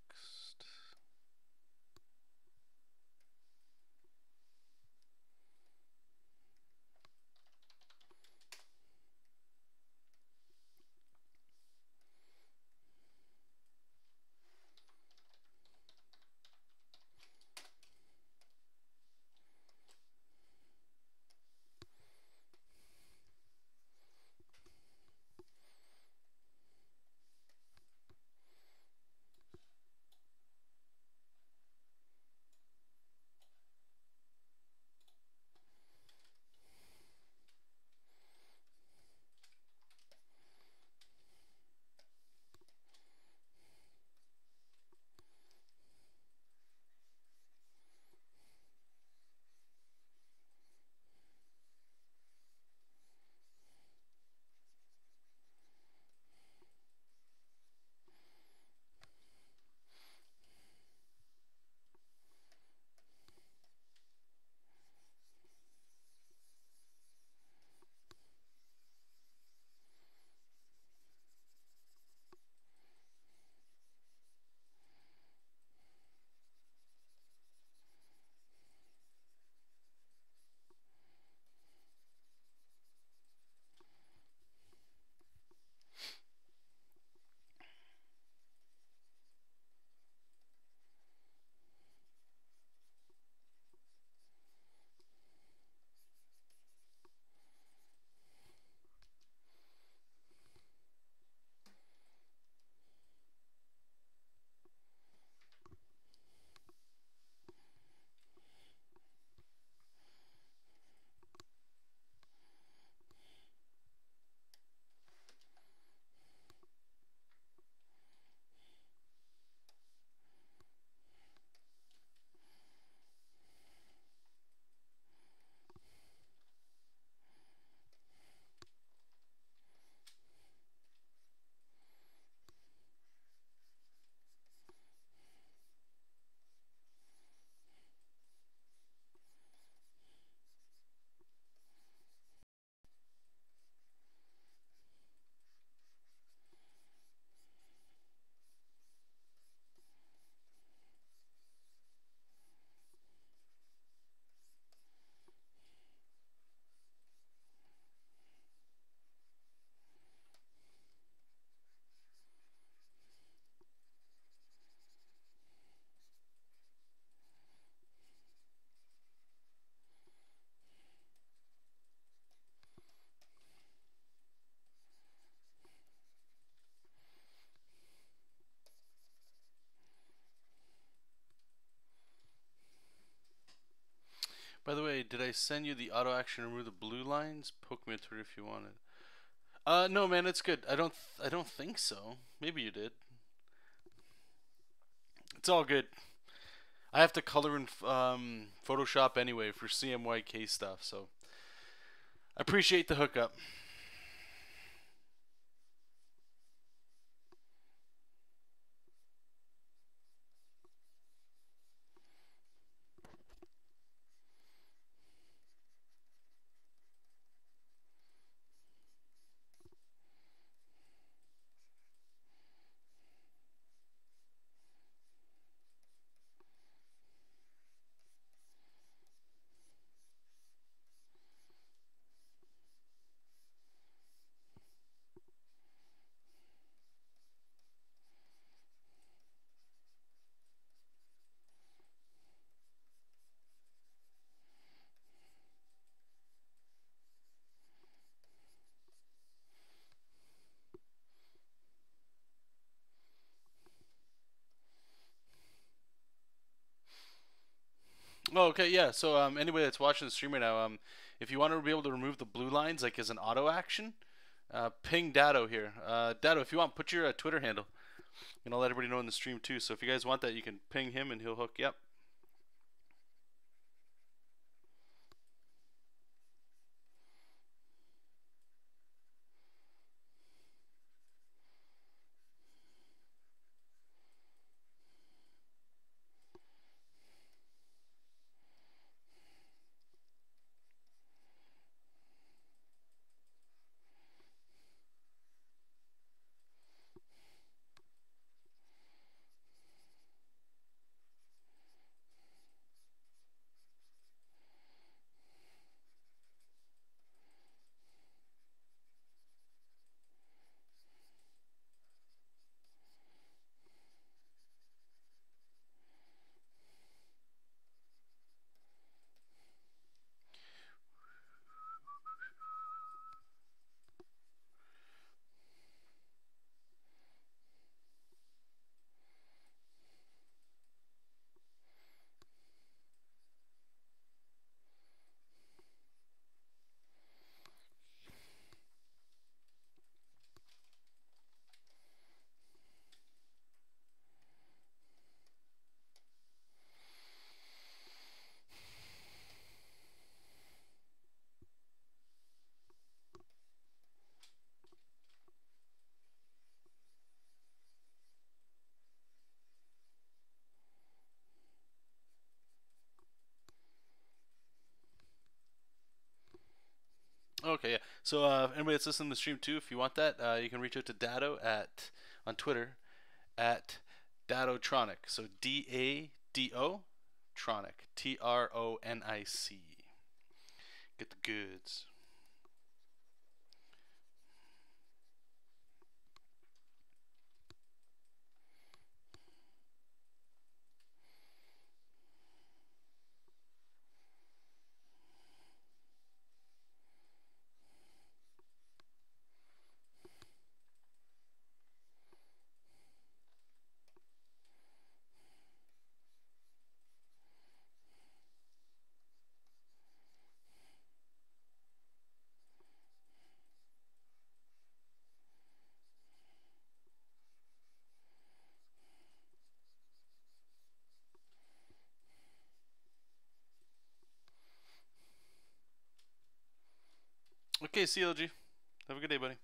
By the way, did I send you the auto action remove the blue lines? Poke me on Twitter if you want it. No, man, it's good. I don't think so. Maybe you did. It's all good. I have to color in Photoshop anyway for CMYK stuff, so I appreciate the hookup. Oh, okay, yeah. So anybody that's watching the stream right now, if you want to be able to remove the blue lines like as an auto action, ping Dado here. Dado, if you want, put your Twitter handle, and I'll let everybody know in the stream too. So if you guys want that, you can ping him and he'll hook you up. So anybody that's listening to the stream too, if you want that, you can reach out to Dado at on Twitter at Dadotronic. So DADO Tronic, TRONIC. Get the goods. Okay, CLG. Have a good day, buddy.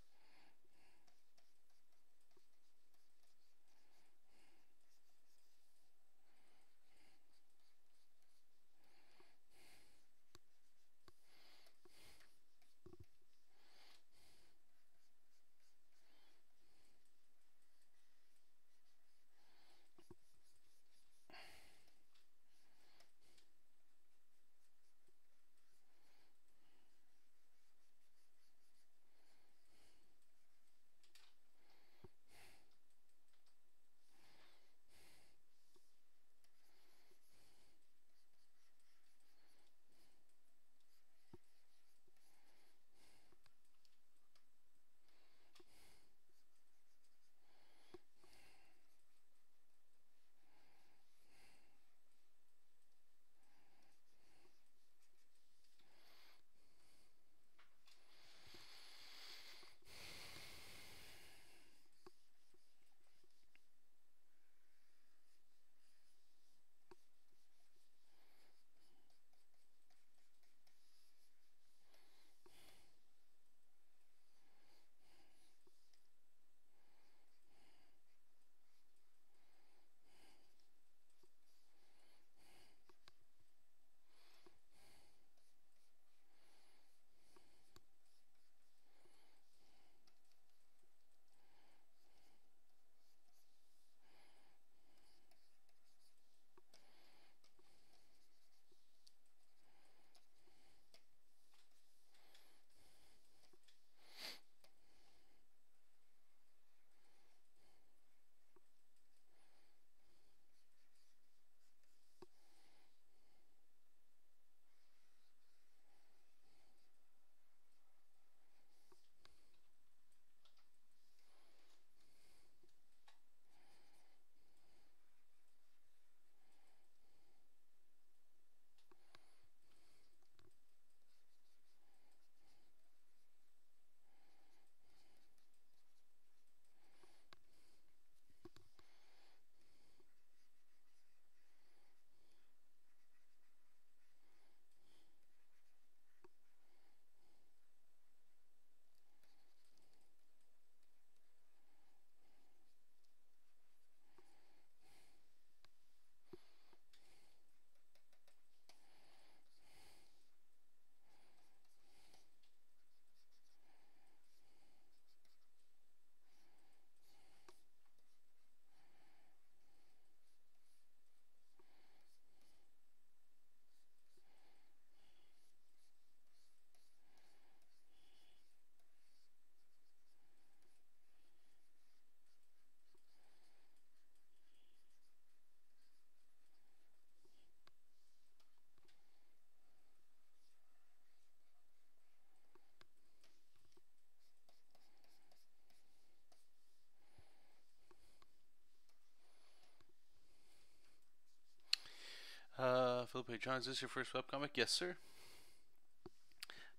Philip John, is this your first webcomic? Yes, sir.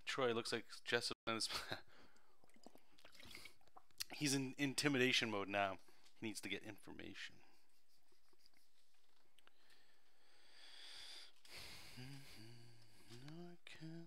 Troy looks like Jessup. He's in intimidation mode now. He needs to get information. No, I can't.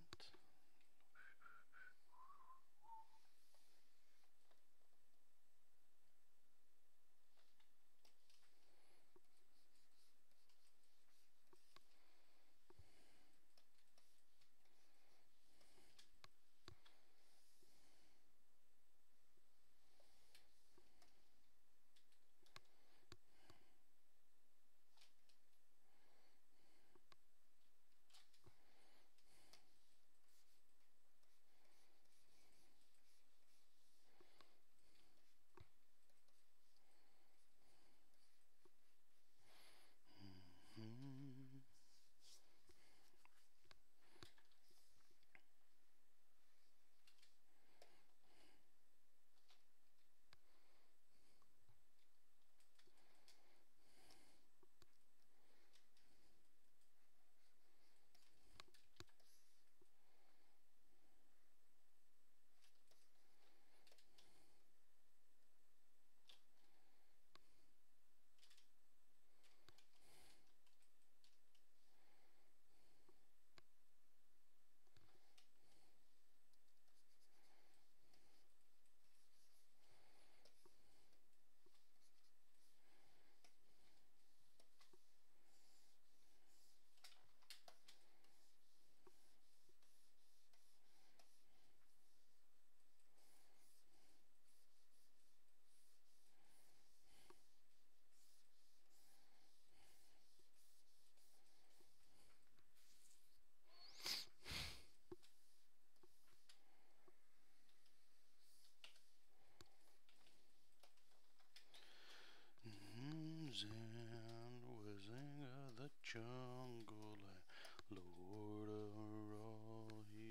jungle, Lord of all he.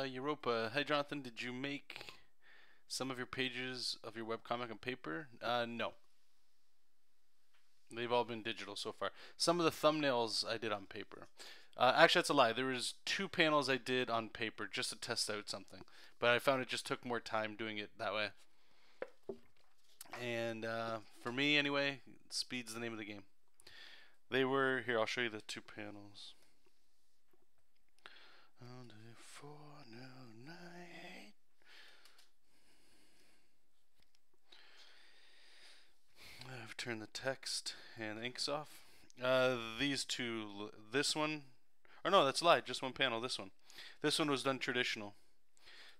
Europa. Hey, Jonathan, did you make some of your pages of your webcomic on paper? No. They've all been digital so far. Some of the thumbnails I did on paper. Actually, that's a lie. There was 2 panels I did on paper just to test out something. But I found it just took more time doing it that way. And for me, anyway, speed's the name of the game. They were... Here, I'll show you the 2 panels. I've turned the text and inks off. These 2, this one, or no, that's a lie, just 1 panel, this one. This one was done traditional.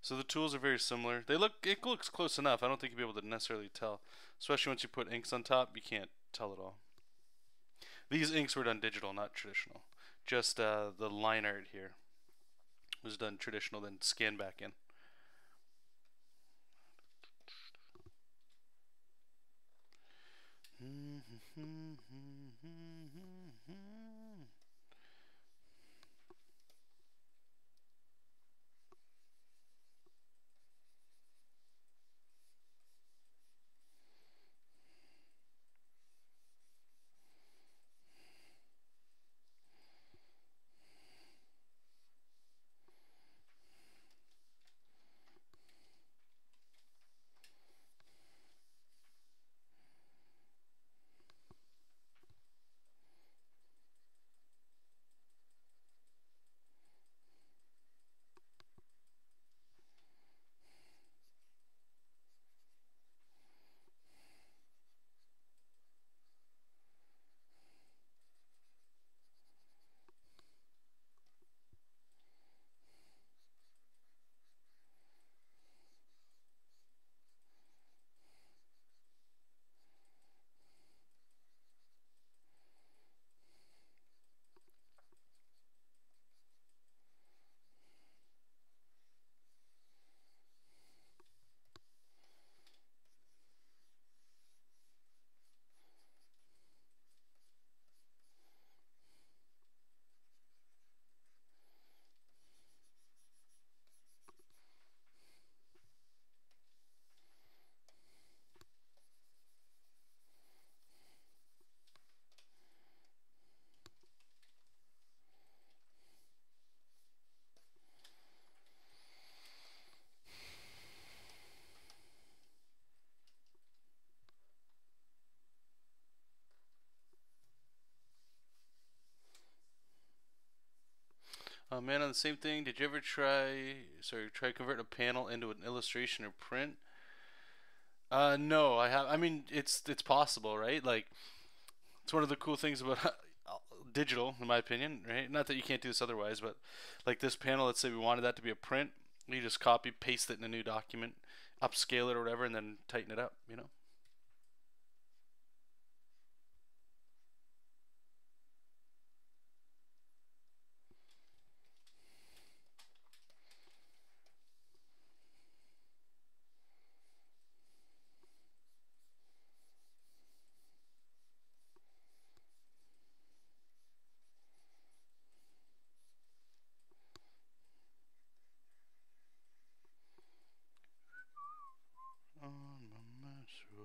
So the tools are very similar. It looks close enough. I don't think you'll be able to necessarily tell. Especially once you put inks on top, you can't tell at all. These inks were done digital, not traditional. Just the line art here was done traditional, then scanned back in. Oh man, on the same thing, did you ever try converting a panel into an illustration or print? No, I have. I mean, it's possible, right? Like, it's one of the cool things about digital, in my opinion, right? Not that you can't do this otherwise, but like this panel, let's say we wanted that to be a print, you just copy, paste it in a new document, upscale it or whatever, and then tighten it up, you know? On my metro.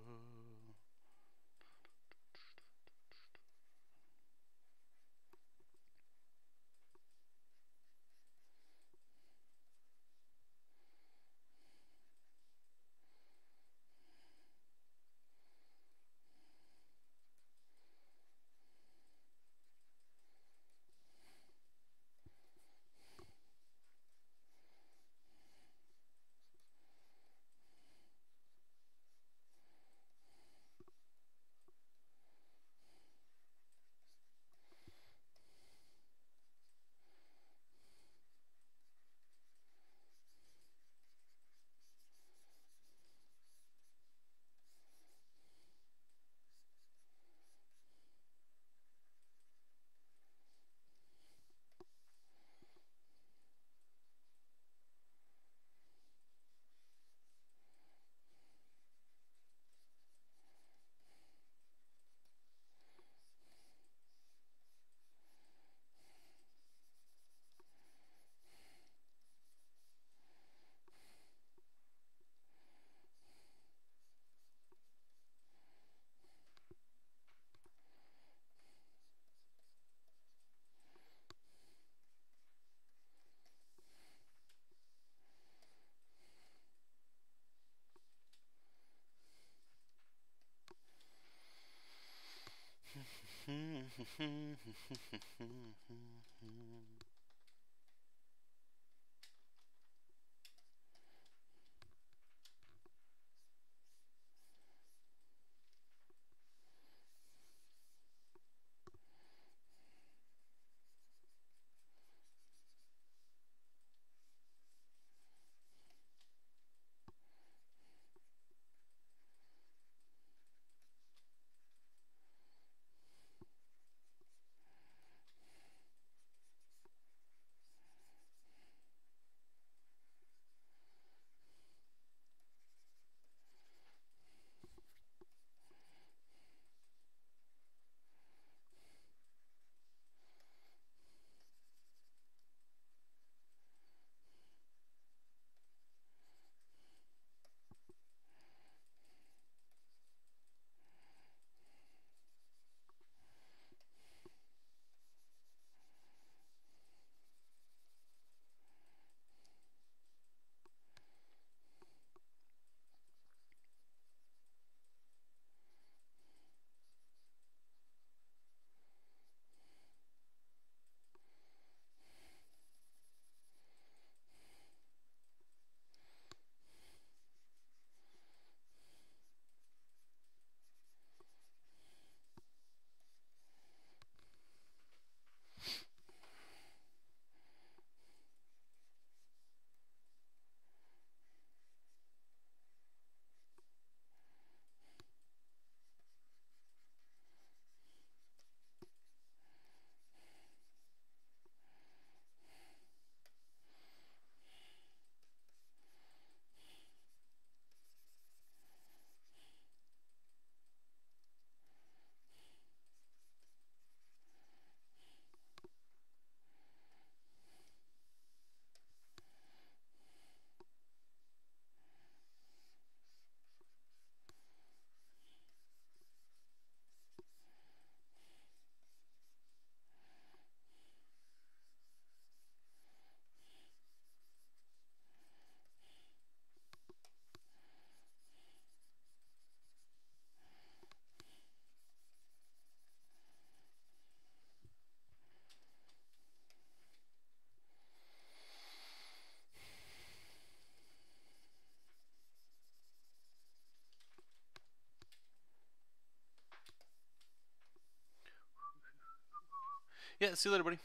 Yeah, see you later, buddy.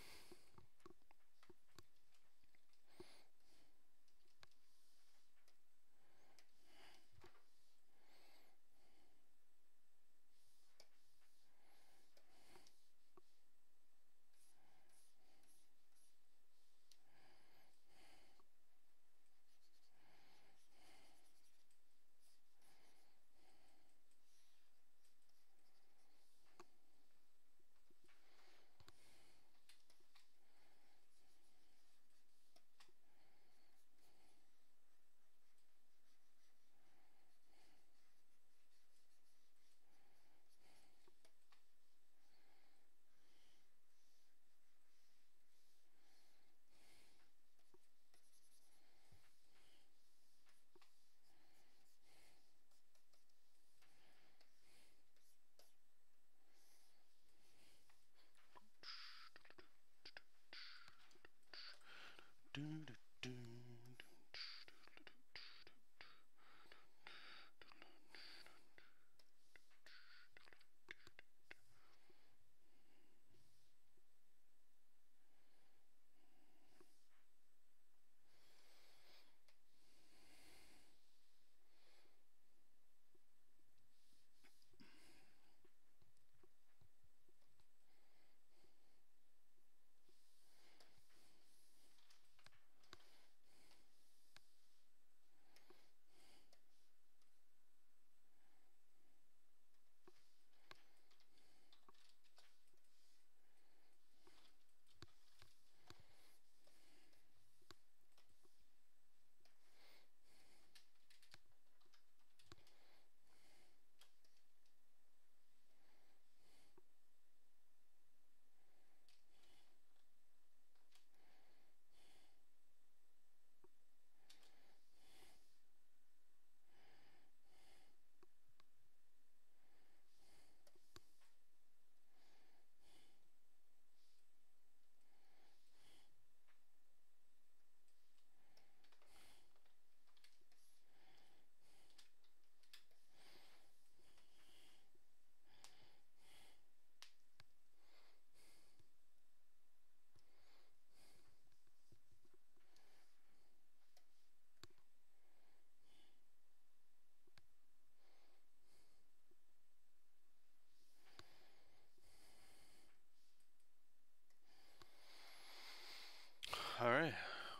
All right,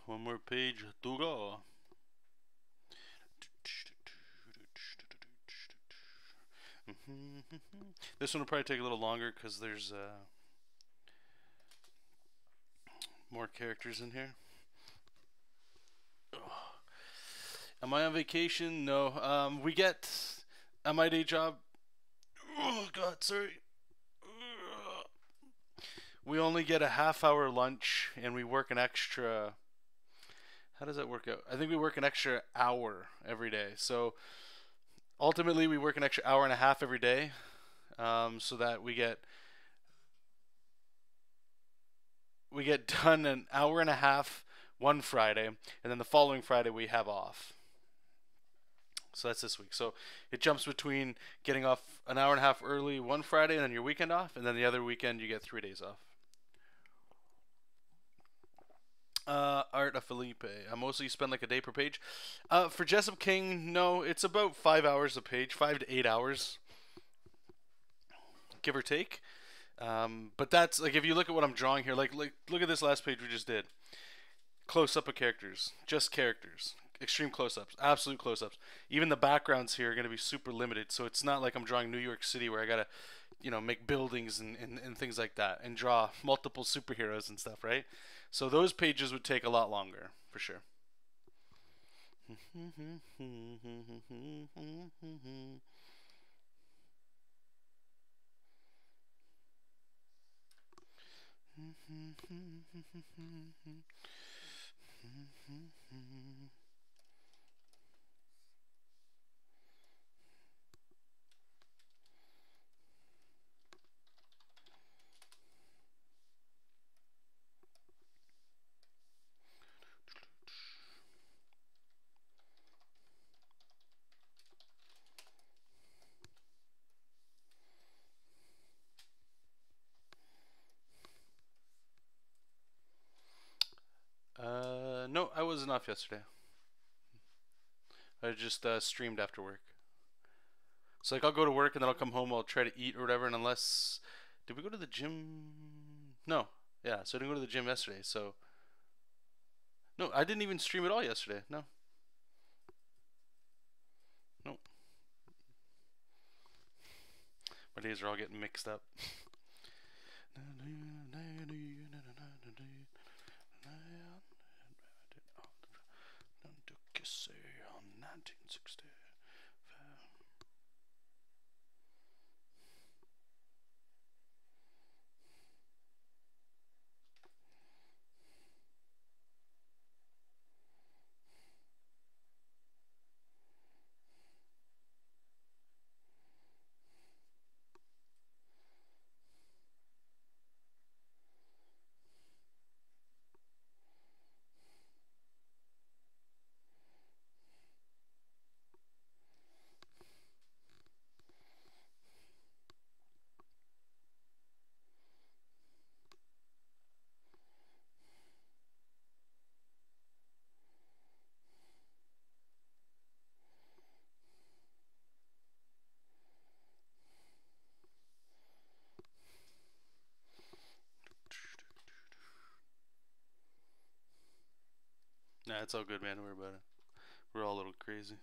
one more page to go. This one will probably take a little longer because there's more characters in here. Am I on vacation? No. We get at my day job. Oh God, sorry. We only get a half-hour lunch, and we work an extra. How does that work out? I think we work an extra hour every day. So ultimately, we work an extra hour and a half every day, so that we get done an hour and a half one Friday, and then the following Friday we have off. So that's this week. So it jumps between getting off an hour and a half early one Friday and then your weekend off, and then the other weekend you get 3 days off. Art of Felipe. I mostly spend like a day per page. For Jessup King, no, it's about 5 hours a page, 5 to 8 hours, give or take. But that's like if you look at what I'm drawing here, like look at this last page we just did. Close up of characters, just characters, extreme close ups, absolute close ups. Even the backgrounds here are going to be super limited, so it's not like I'm drawing New York City where I gotta, make buildings and things like that and draw multiple superheroes and stuff, right? So those pages would take a lot longer for sure. was enough yesterday. I just streamed after work. So like I'll go to work and then I'll come home. I'll try to eat or whatever. And unless did we go to the gym? No. Yeah. So I didn't go to the gym yesterday. So no, I didn't even stream at all yesterday. No. Nope. My days are all getting mixed up. Nah, it's all good, man. Don't worry about it. We're all a little crazy.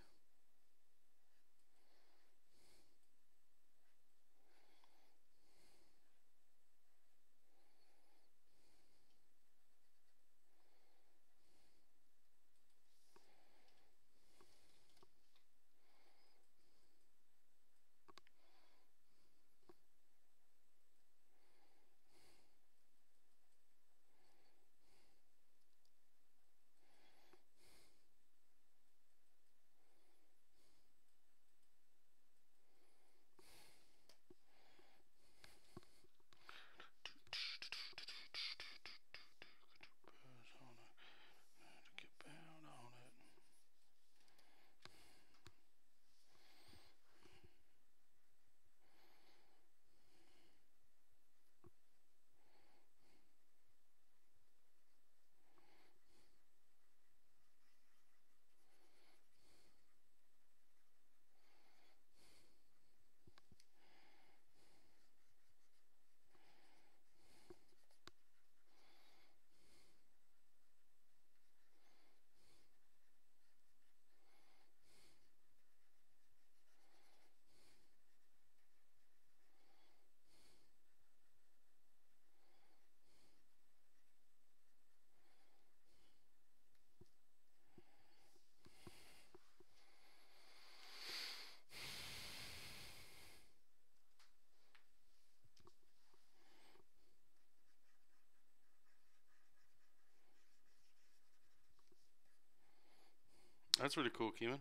That's really cool, Keeman.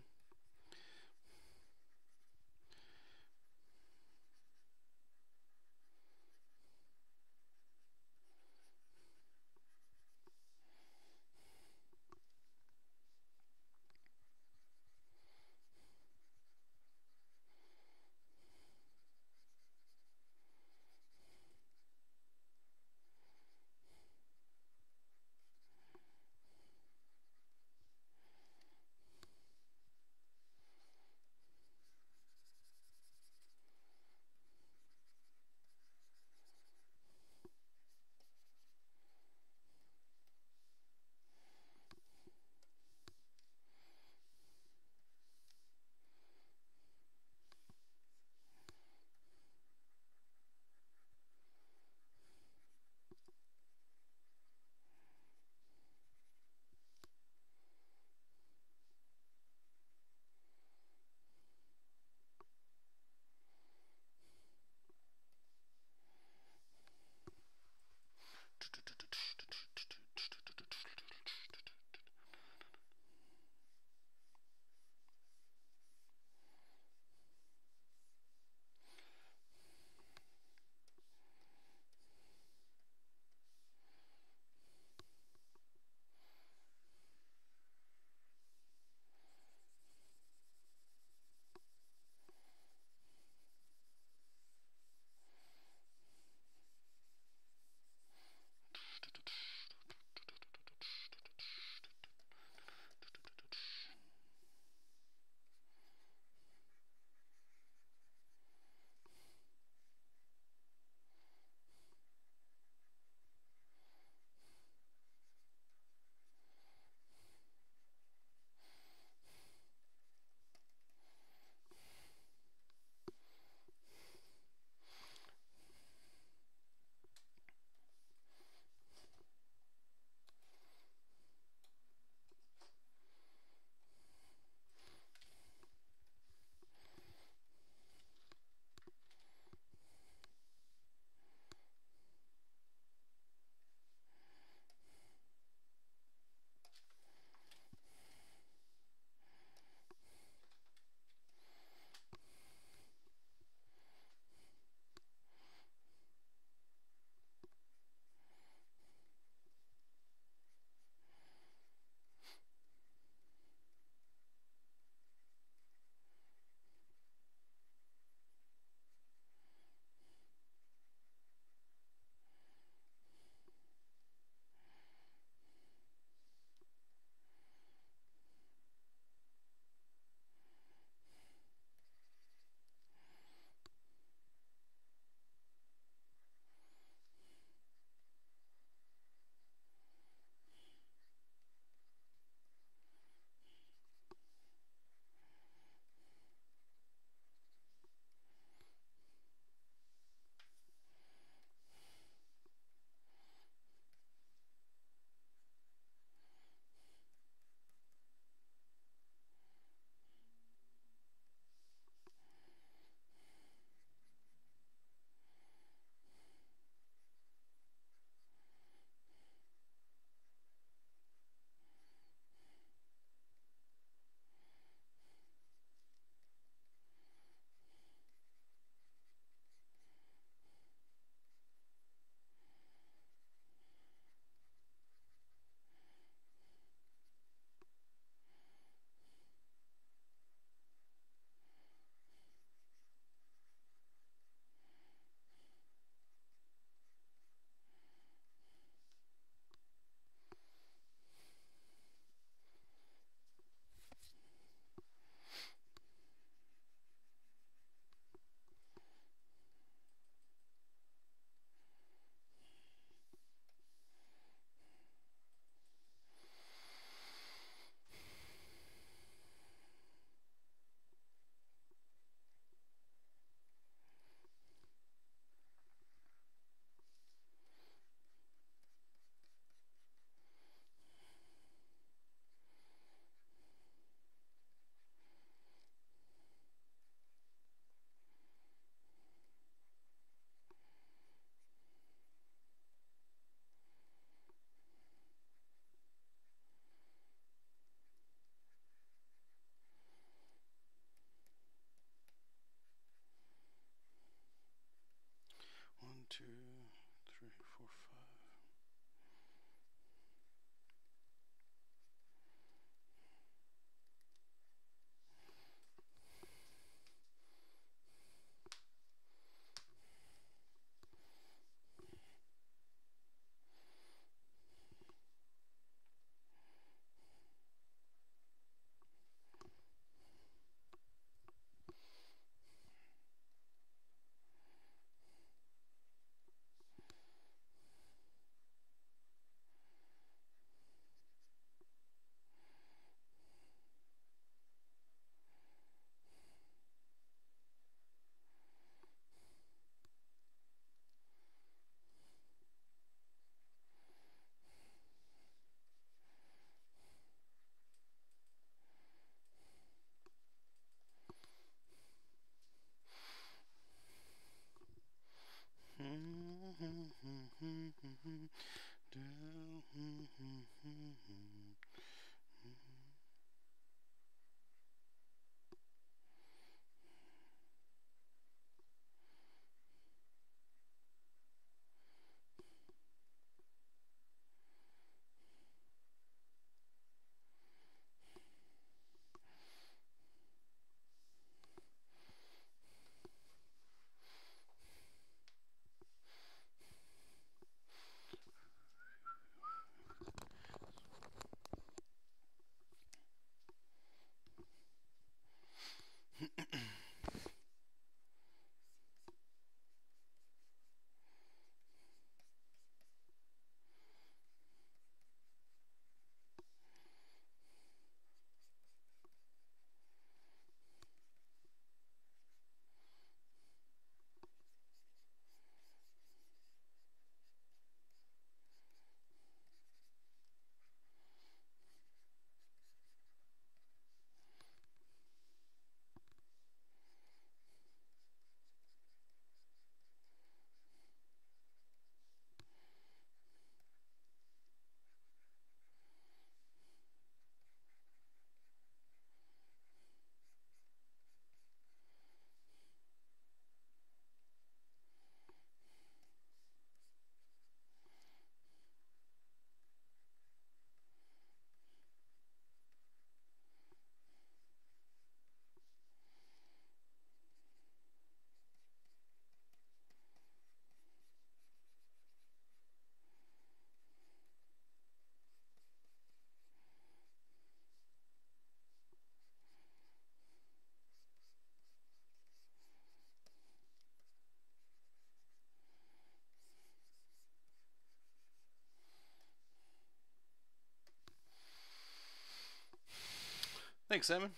Thanks, Simon.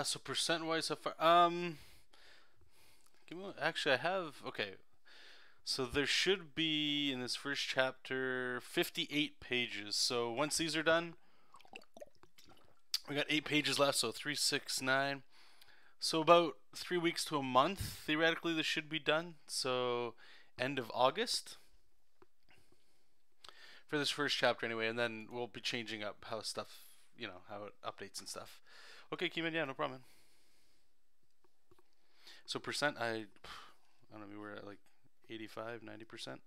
So percent wise, so far, actually, I have, okay. So there should be in this first chapter 58 pages. So once these are done, we got 8 pages left. So 3, 6, 9. So about 3 weeks to a month, theoretically, this should be done. So end of August for this first chapter, anyway. And then we'll be changing up how stuff, how it updates and stuff. Okay, Keeman, yeah, no problem. So percent, I don't know, we were at like 85, 90%.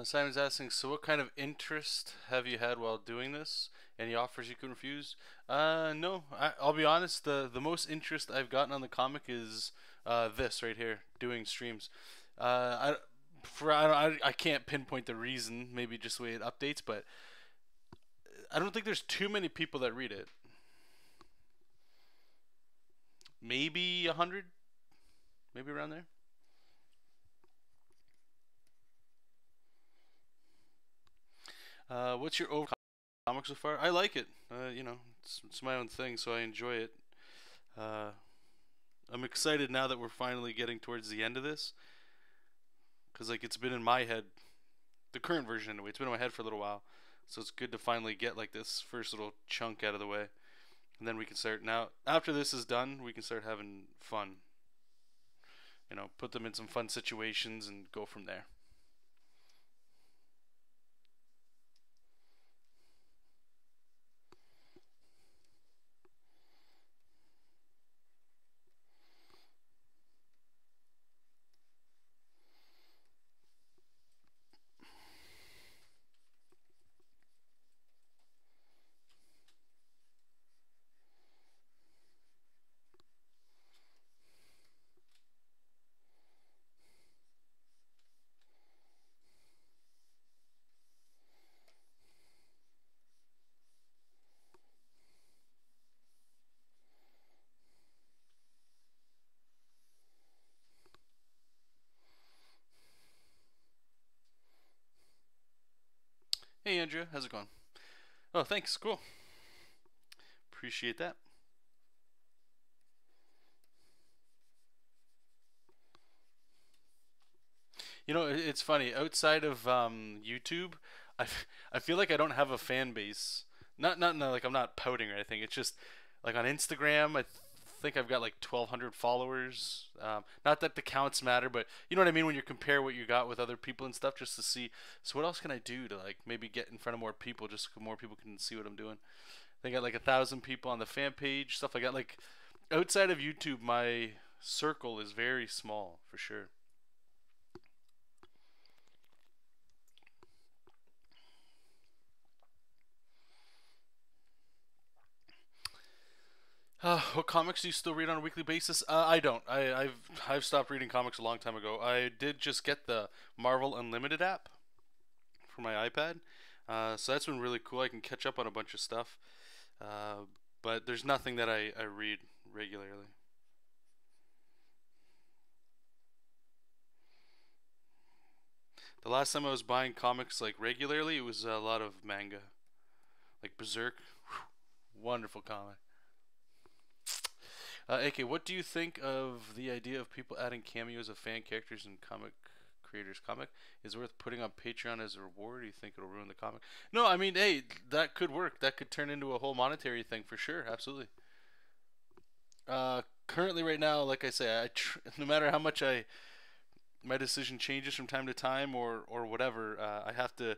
Simon's asking, so what kind of interest have you had while doing this? Any offers you can refuse? No. I'll be honest. The most interest I've gotten on the comic is this right here, doing streams. I can't pinpoint the reason. Maybe just the way it updates, but I don't think there's too many people that read it. Maybe 100, maybe around there. What's your overall comic so far? I like it. It's my own thing, so I enjoy it. Uh, I'm excited now that we're finally getting towards the end of this, because like it's been in my head, the current version anyway. It's been in my head for a little while, so it's good to finally get like this first little chunk out of the way, and then we can start. Now, after this is done, we can start having fun. Put them in some fun situations and go from there. Hey Andrea, how's it going? Oh, thanks. Cool. Appreciate that. It's funny. Outside of YouTube, I feel like I don't have a fan base. Not no, like I'm not pouting or anything. It's just like on Instagram, think I've got like 1,200 followers. Not that the counts matter, but you know what I mean when you compare what you got with other people and stuff, just to see. So what else can I do to like maybe get in front of more people, just so more people can see what I'm doing? I got like 1,000 people on the fan page. Stuff I got like outside of YouTube, my circle is very small for sure. What comics do you still read on a weekly basis? I don't. I've stopped reading comics a long time ago. I did just get the Marvel Unlimited app for my iPad, so that's been really cool. I can catch up on a bunch of stuff, uh, but there's nothing that I read regularly. The last time I was buying comics like regularly, it was a lot of manga, like Berserk. Wonderful comic. AK, what do you think of the idea of people adding cameos of fan characters in comic creators' comic? Is it worth putting on Patreon as a reward? Do you think it'll ruin the comic? No, I mean, hey, that could work. That could turn into a whole monetary thing for sure. Absolutely. Currently, right now, like I say, no matter how much my decision changes from time to time or whatever, I have to.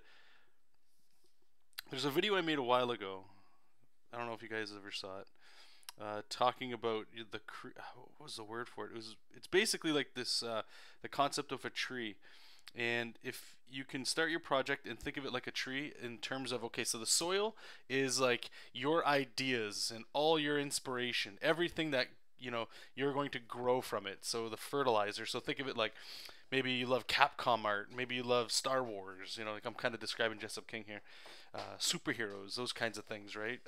There's a video I made a while ago. I don't know if you guys ever saw it. Talking about what was the word for it? It's basically like this the concept of a tree, and if you can start your project and think of it like a tree in terms of okay, so the soil is like your ideas and all your inspiration, everything that you're going to grow from it. So the fertilizer. So think of it like maybe you love Capcom art, maybe you love Star Wars. Like I'm kind of describing Jessup King here. Superheroes, those kinds of things, right?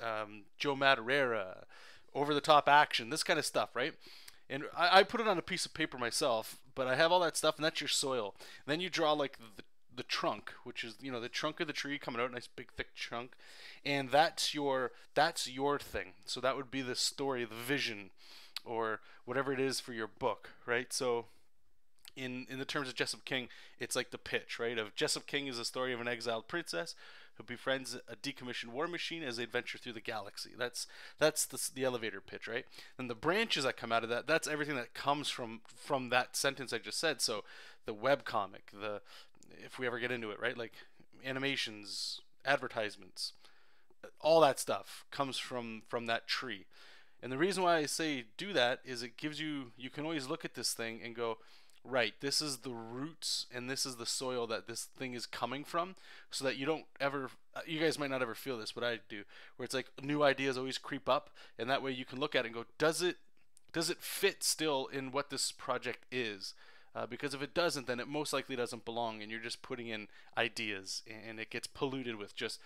Joe Madureira, over the top action, this kind of stuff, right? And I put it on a piece of paper myself, but I have all that stuff, and that's your soil. And then you draw like the trunk, which is the trunk of the tree coming out, nice big thick chunk, and that's your thing. So that would be the story, the vision, or whatever it is for your book, right? So in the terms of Jessup King, it's like the pitch, right? Of Jessup King is a story of an exiled princess who befriends a decommissioned war machine as they adventure through the galaxy. That's the elevator pitch, right? And the branches that come out of that, that's everything that comes from that sentence I just said. So the web comic, the if we ever get into it, right? Like animations, advertisements, all that stuff comes from that tree. And the reason why I say do that is it gives you can always look at this thing and go, Right. This is the roots and this is the soil that this thing is coming from so that you don't ever you guys might not ever feel this, but I do, where it's like new ideas always creep up and that way you can look at it and go, does it fit still in what this project is? Because if it doesn't, then it most likely doesn't belong, and you're just putting in ideas, and it gets polluted with just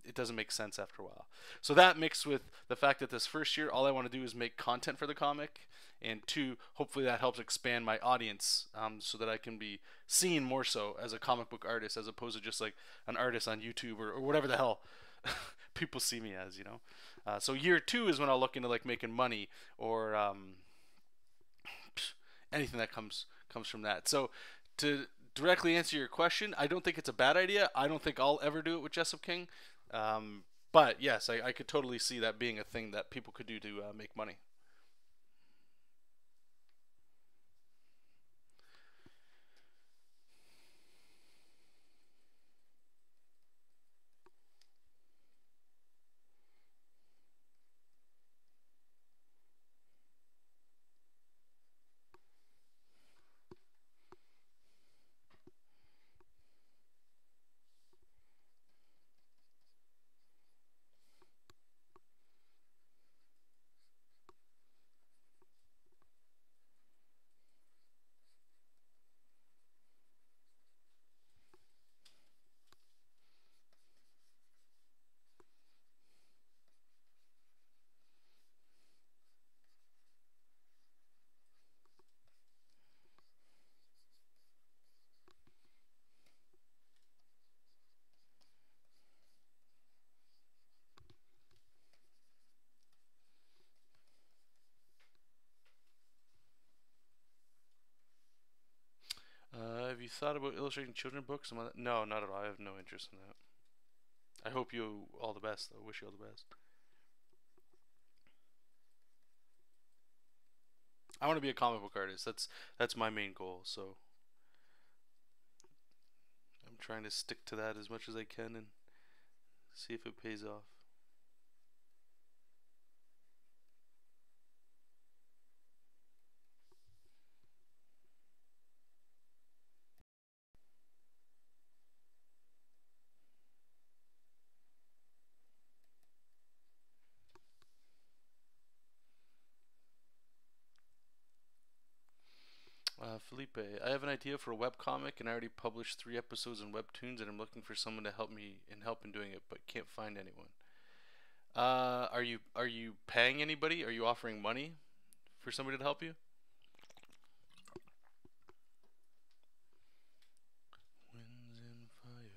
it doesn't make sense after a while. So that mixed with the fact that this first year, all I want to do is make content for the comic, and two, hopefully that helps expand my audience, so that I can be seen more so as a comic book artist as opposed to just like an artist on YouTube or whatever the hell people see me as, you know. So year two is when I'll look into like making money or anything that comes from that. So to directly answer your question, I don't think it's a bad idea. I don't think I'll ever do it with Jessup King. But yes, I could totally see that being a thing that people could do to make money. Have you thought about illustrating children books? No, not at all. I have no interest in that. I hope you all the best, though. Wish you all the best. I want to be a comic book artist. That's my main goal. So I'm trying to stick to that as much as I can and see if it pays off. Felipe, I have an idea for a webcomic and I already published 3 episodes in Webtoons and I'm looking for someone to help me and help in doing it, but can't find anyone. Are you paying anybody? Are you offering money for somebody to help you? Winds and fire.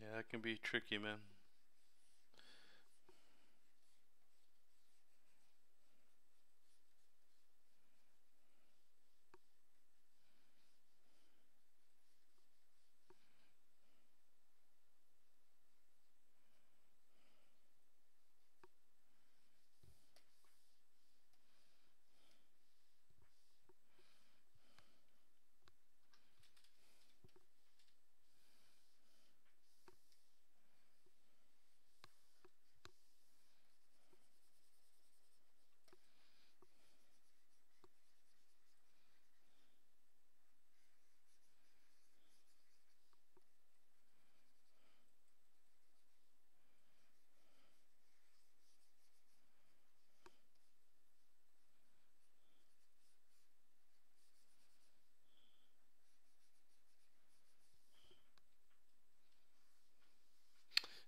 Yeah, that can be tricky, man.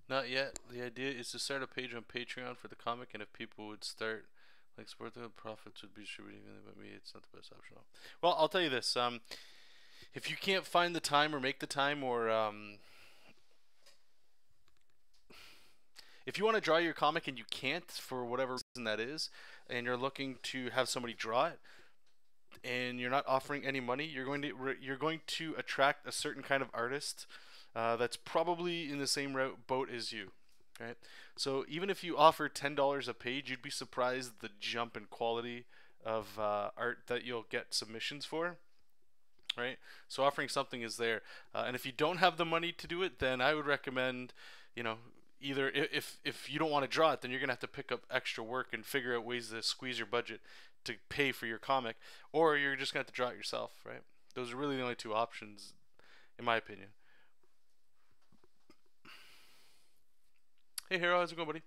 Not yet. The idea is to start a page on Patreon for the comic, and if people would start like support the profits would be distributing them, but me, it's not the best option. Well, I'll tell you this: if you can't find the time or make the time, or if you want to draw your comic and you can't for whatever reason that is, and you're looking to have somebody draw it, and you're not offering any money, you're going to attract a certain kind of artist that's probably in the same boat as you, right? So even if you offer $10 a page, you'd be surprised the jump in quality of art that you'll get submissions for, right? So offering something is there, and if you don't have the money to do it, then I would recommend, you know, either if you don't want to draw it, then you're gonna have to pick up extra work and figure out ways to squeeze your budget to pay for your comic, or you're just gonna have to draw it yourself, right? Those are really the only two options, in my opinion. Hey, Hero, how's it going, buddy?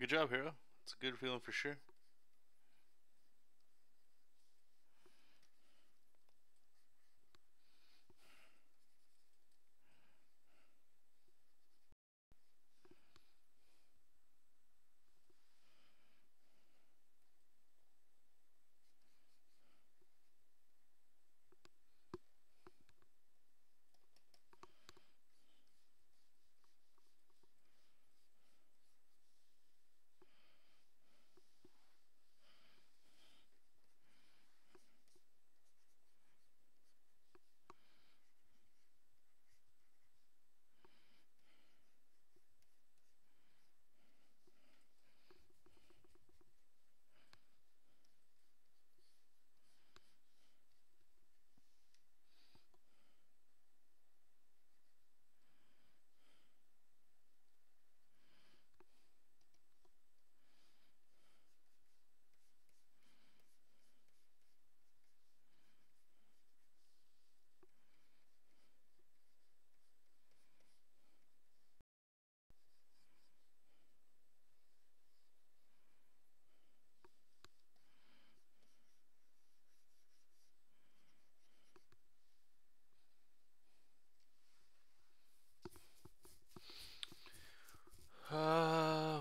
good job, Hero. It's a good feeling for sure.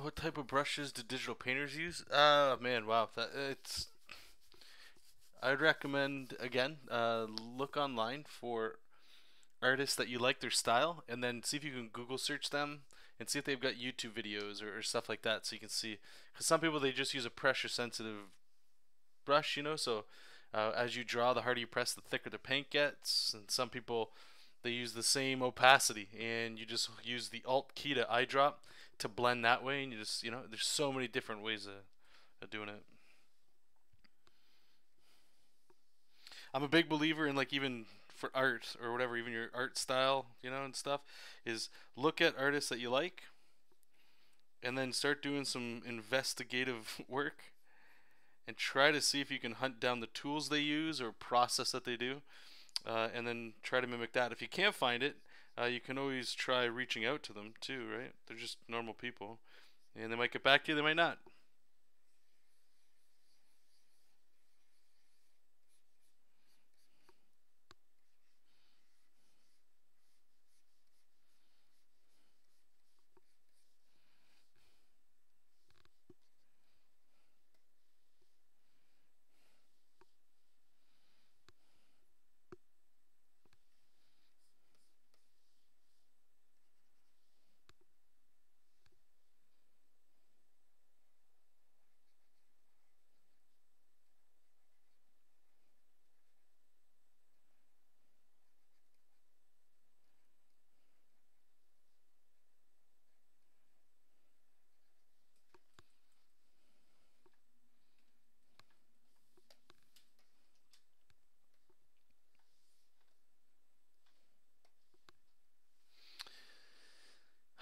What type of brushes do digital painters use? Man, wow, it's. I'd recommend again, look online for artists that you like their style, and then see if you can Google search them and see if they've got YouTube videos or stuff like that, so you can see. Because some people they just use a pressure sensitive brush, you know. So as you draw, the harder you press, the thicker the paint gets. And some people they use the same opacity, and you just use the Alt key to eyedrop to blend that way, and you just there's so many different ways of doing it. I'm a big believer in like even for art or whatever, even your art style, and stuff, is look at artists that you like and then start doing some investigative work and try to see if you can hunt down the tools they use or process that they do, and then try to mimic that. If you can't find it, you can always try reaching out to them too, right? They're just normal people, and they might get back to you, they might not.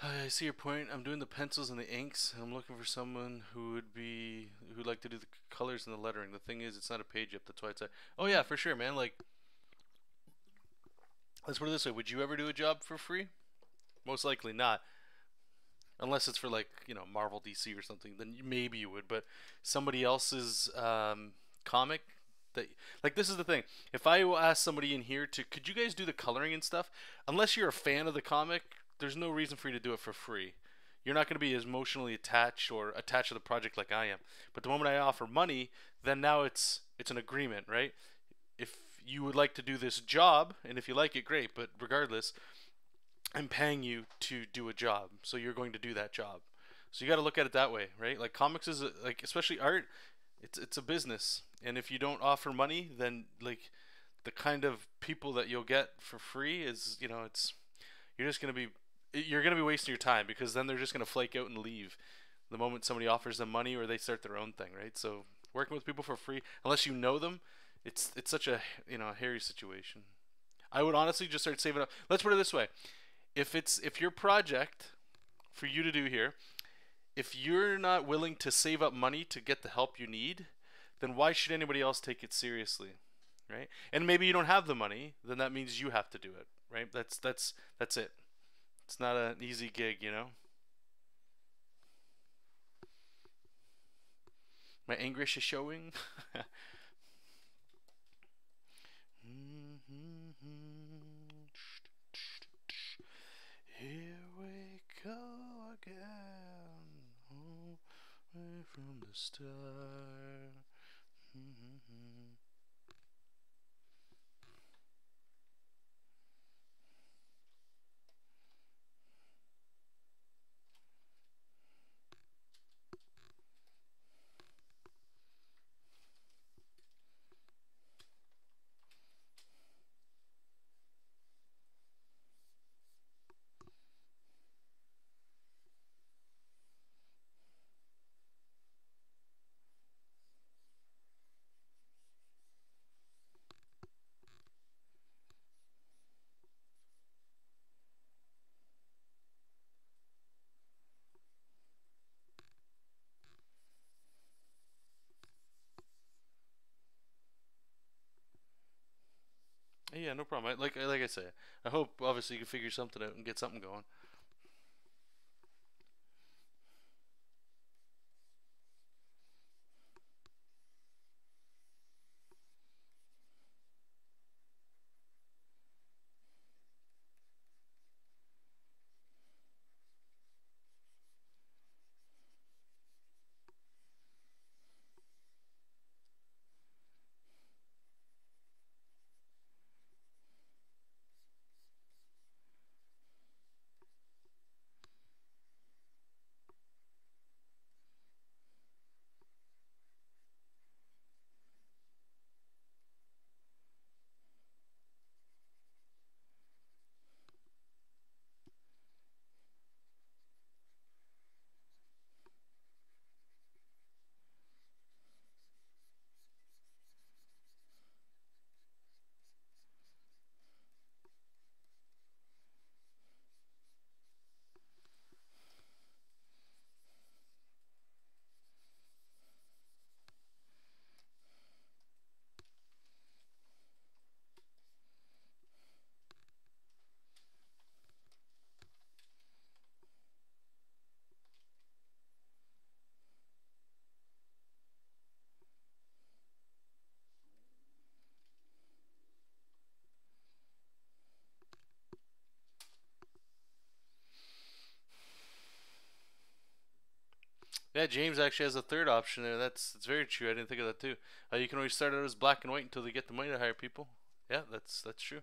I see your point. I'm doing the pencils and the inks. I'm looking for someone who'd like to do the colors and the lettering. The thing is, it's not a page yet. That's why it's a. Oh yeah, for sure, man. Like, let's put it this way: would you ever do a job for free? Most likely not, unless it's for like Marvel, DC, or something. Then maybe you would. But somebody else's comic. That, like, this is the thing. If I ask somebody in here to, could you guys do the coloring and stuff? Unless you're a fan of the comic, there's no reason for you to do it for free. You're not going to be as emotionally attached or attached to the project like I am. But the moment I offer money, then now it's an agreement, right? If you would like to do this job, and if you like it, great. But regardless, I'm paying you to do a job, so you're going to do that job. So you got to look at it that way, right? Like comics is like, especially art, it's a business, and if you don't offer money, then like the kind of people that you'll get for free is it's you're just gonna be you're gonna be wasting your time, because then they're just gonna flake out and leave the moment somebody offers them money or they start their own thing, right? So working with people for free, unless you know them, it's such a hairy situation. I would honestly just start saving up. Let's put it this way: if your project for you to do here, if you're not willing to save up money to get the help you need, then why should anybody else take it seriously, right? And maybe you don't have the money, then that means you have to do it, right? That's it. It's not an easy gig. My anguish is showing. Here we go again, away from the start. Yeah, no problem. Like I say, I hope obviously you can figure something out and get something going. Yeah, James actually has a third option there. That's very true. I didn't think of that too. You can always start out as black and white until they get the money to hire people. Yeah, that's true.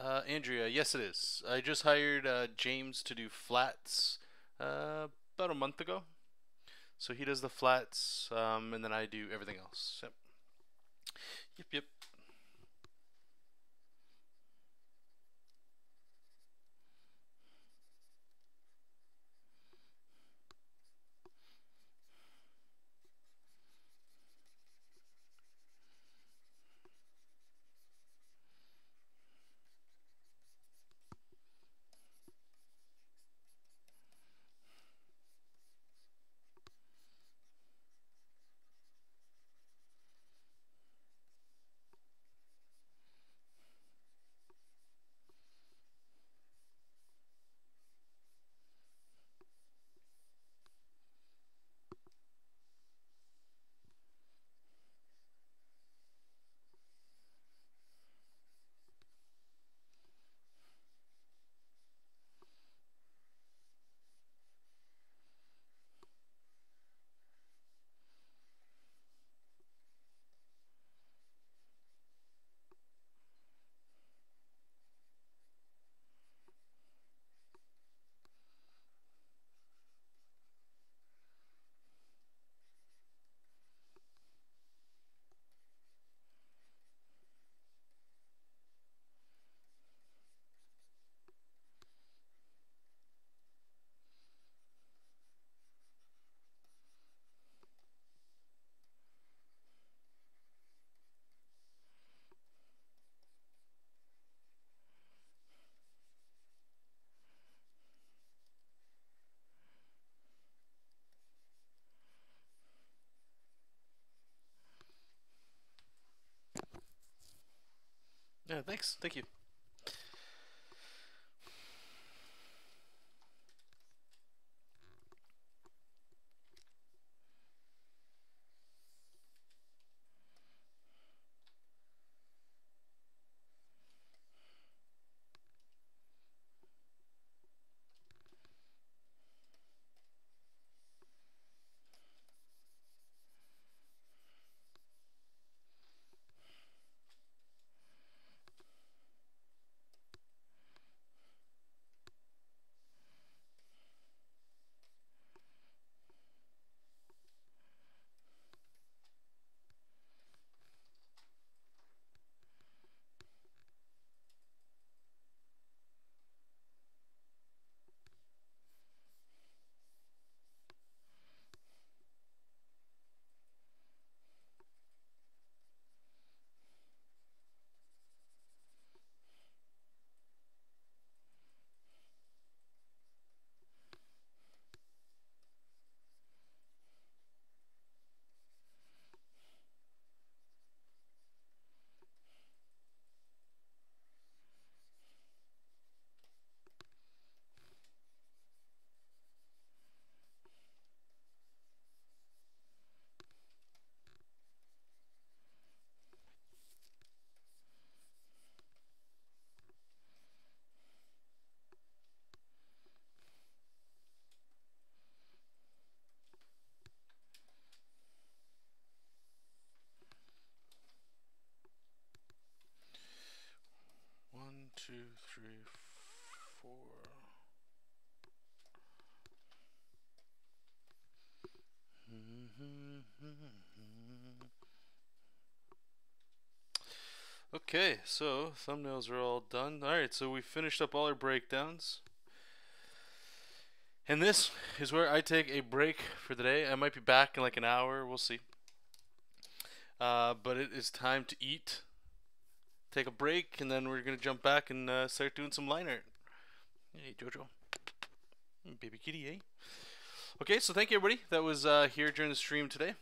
Andrea, yes it is. I just hired James to do flats about a month ago. So he does the flats, and then I do everything else. Yep. Yep, yep. Yeah, thanks. Thank you. One, two, three, four. Okay, so thumbnails are all done. Alright, so we finished up all our breakdowns. And this is where I take a break for the day. I might be back in like an hour, we'll see. But it is time to eat, take a break, and then we're going to jump back and start doing some line art. Hey, Jojo. Baby kitty, eh? Okay, so thank you, everybody that was here during the stream today.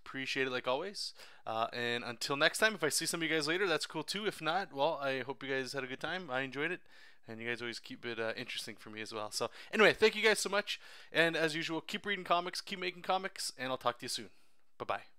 Appreciate it like always. And until next time, if I see some of you guys later, that's cool too. If not, well, I hope you guys had a good time. I enjoyed it. And you guys always keep it interesting for me as well. So anyway, thank you guys so much. And as usual, keep reading comics, keep making comics, and I'll talk to you soon. Bye-bye.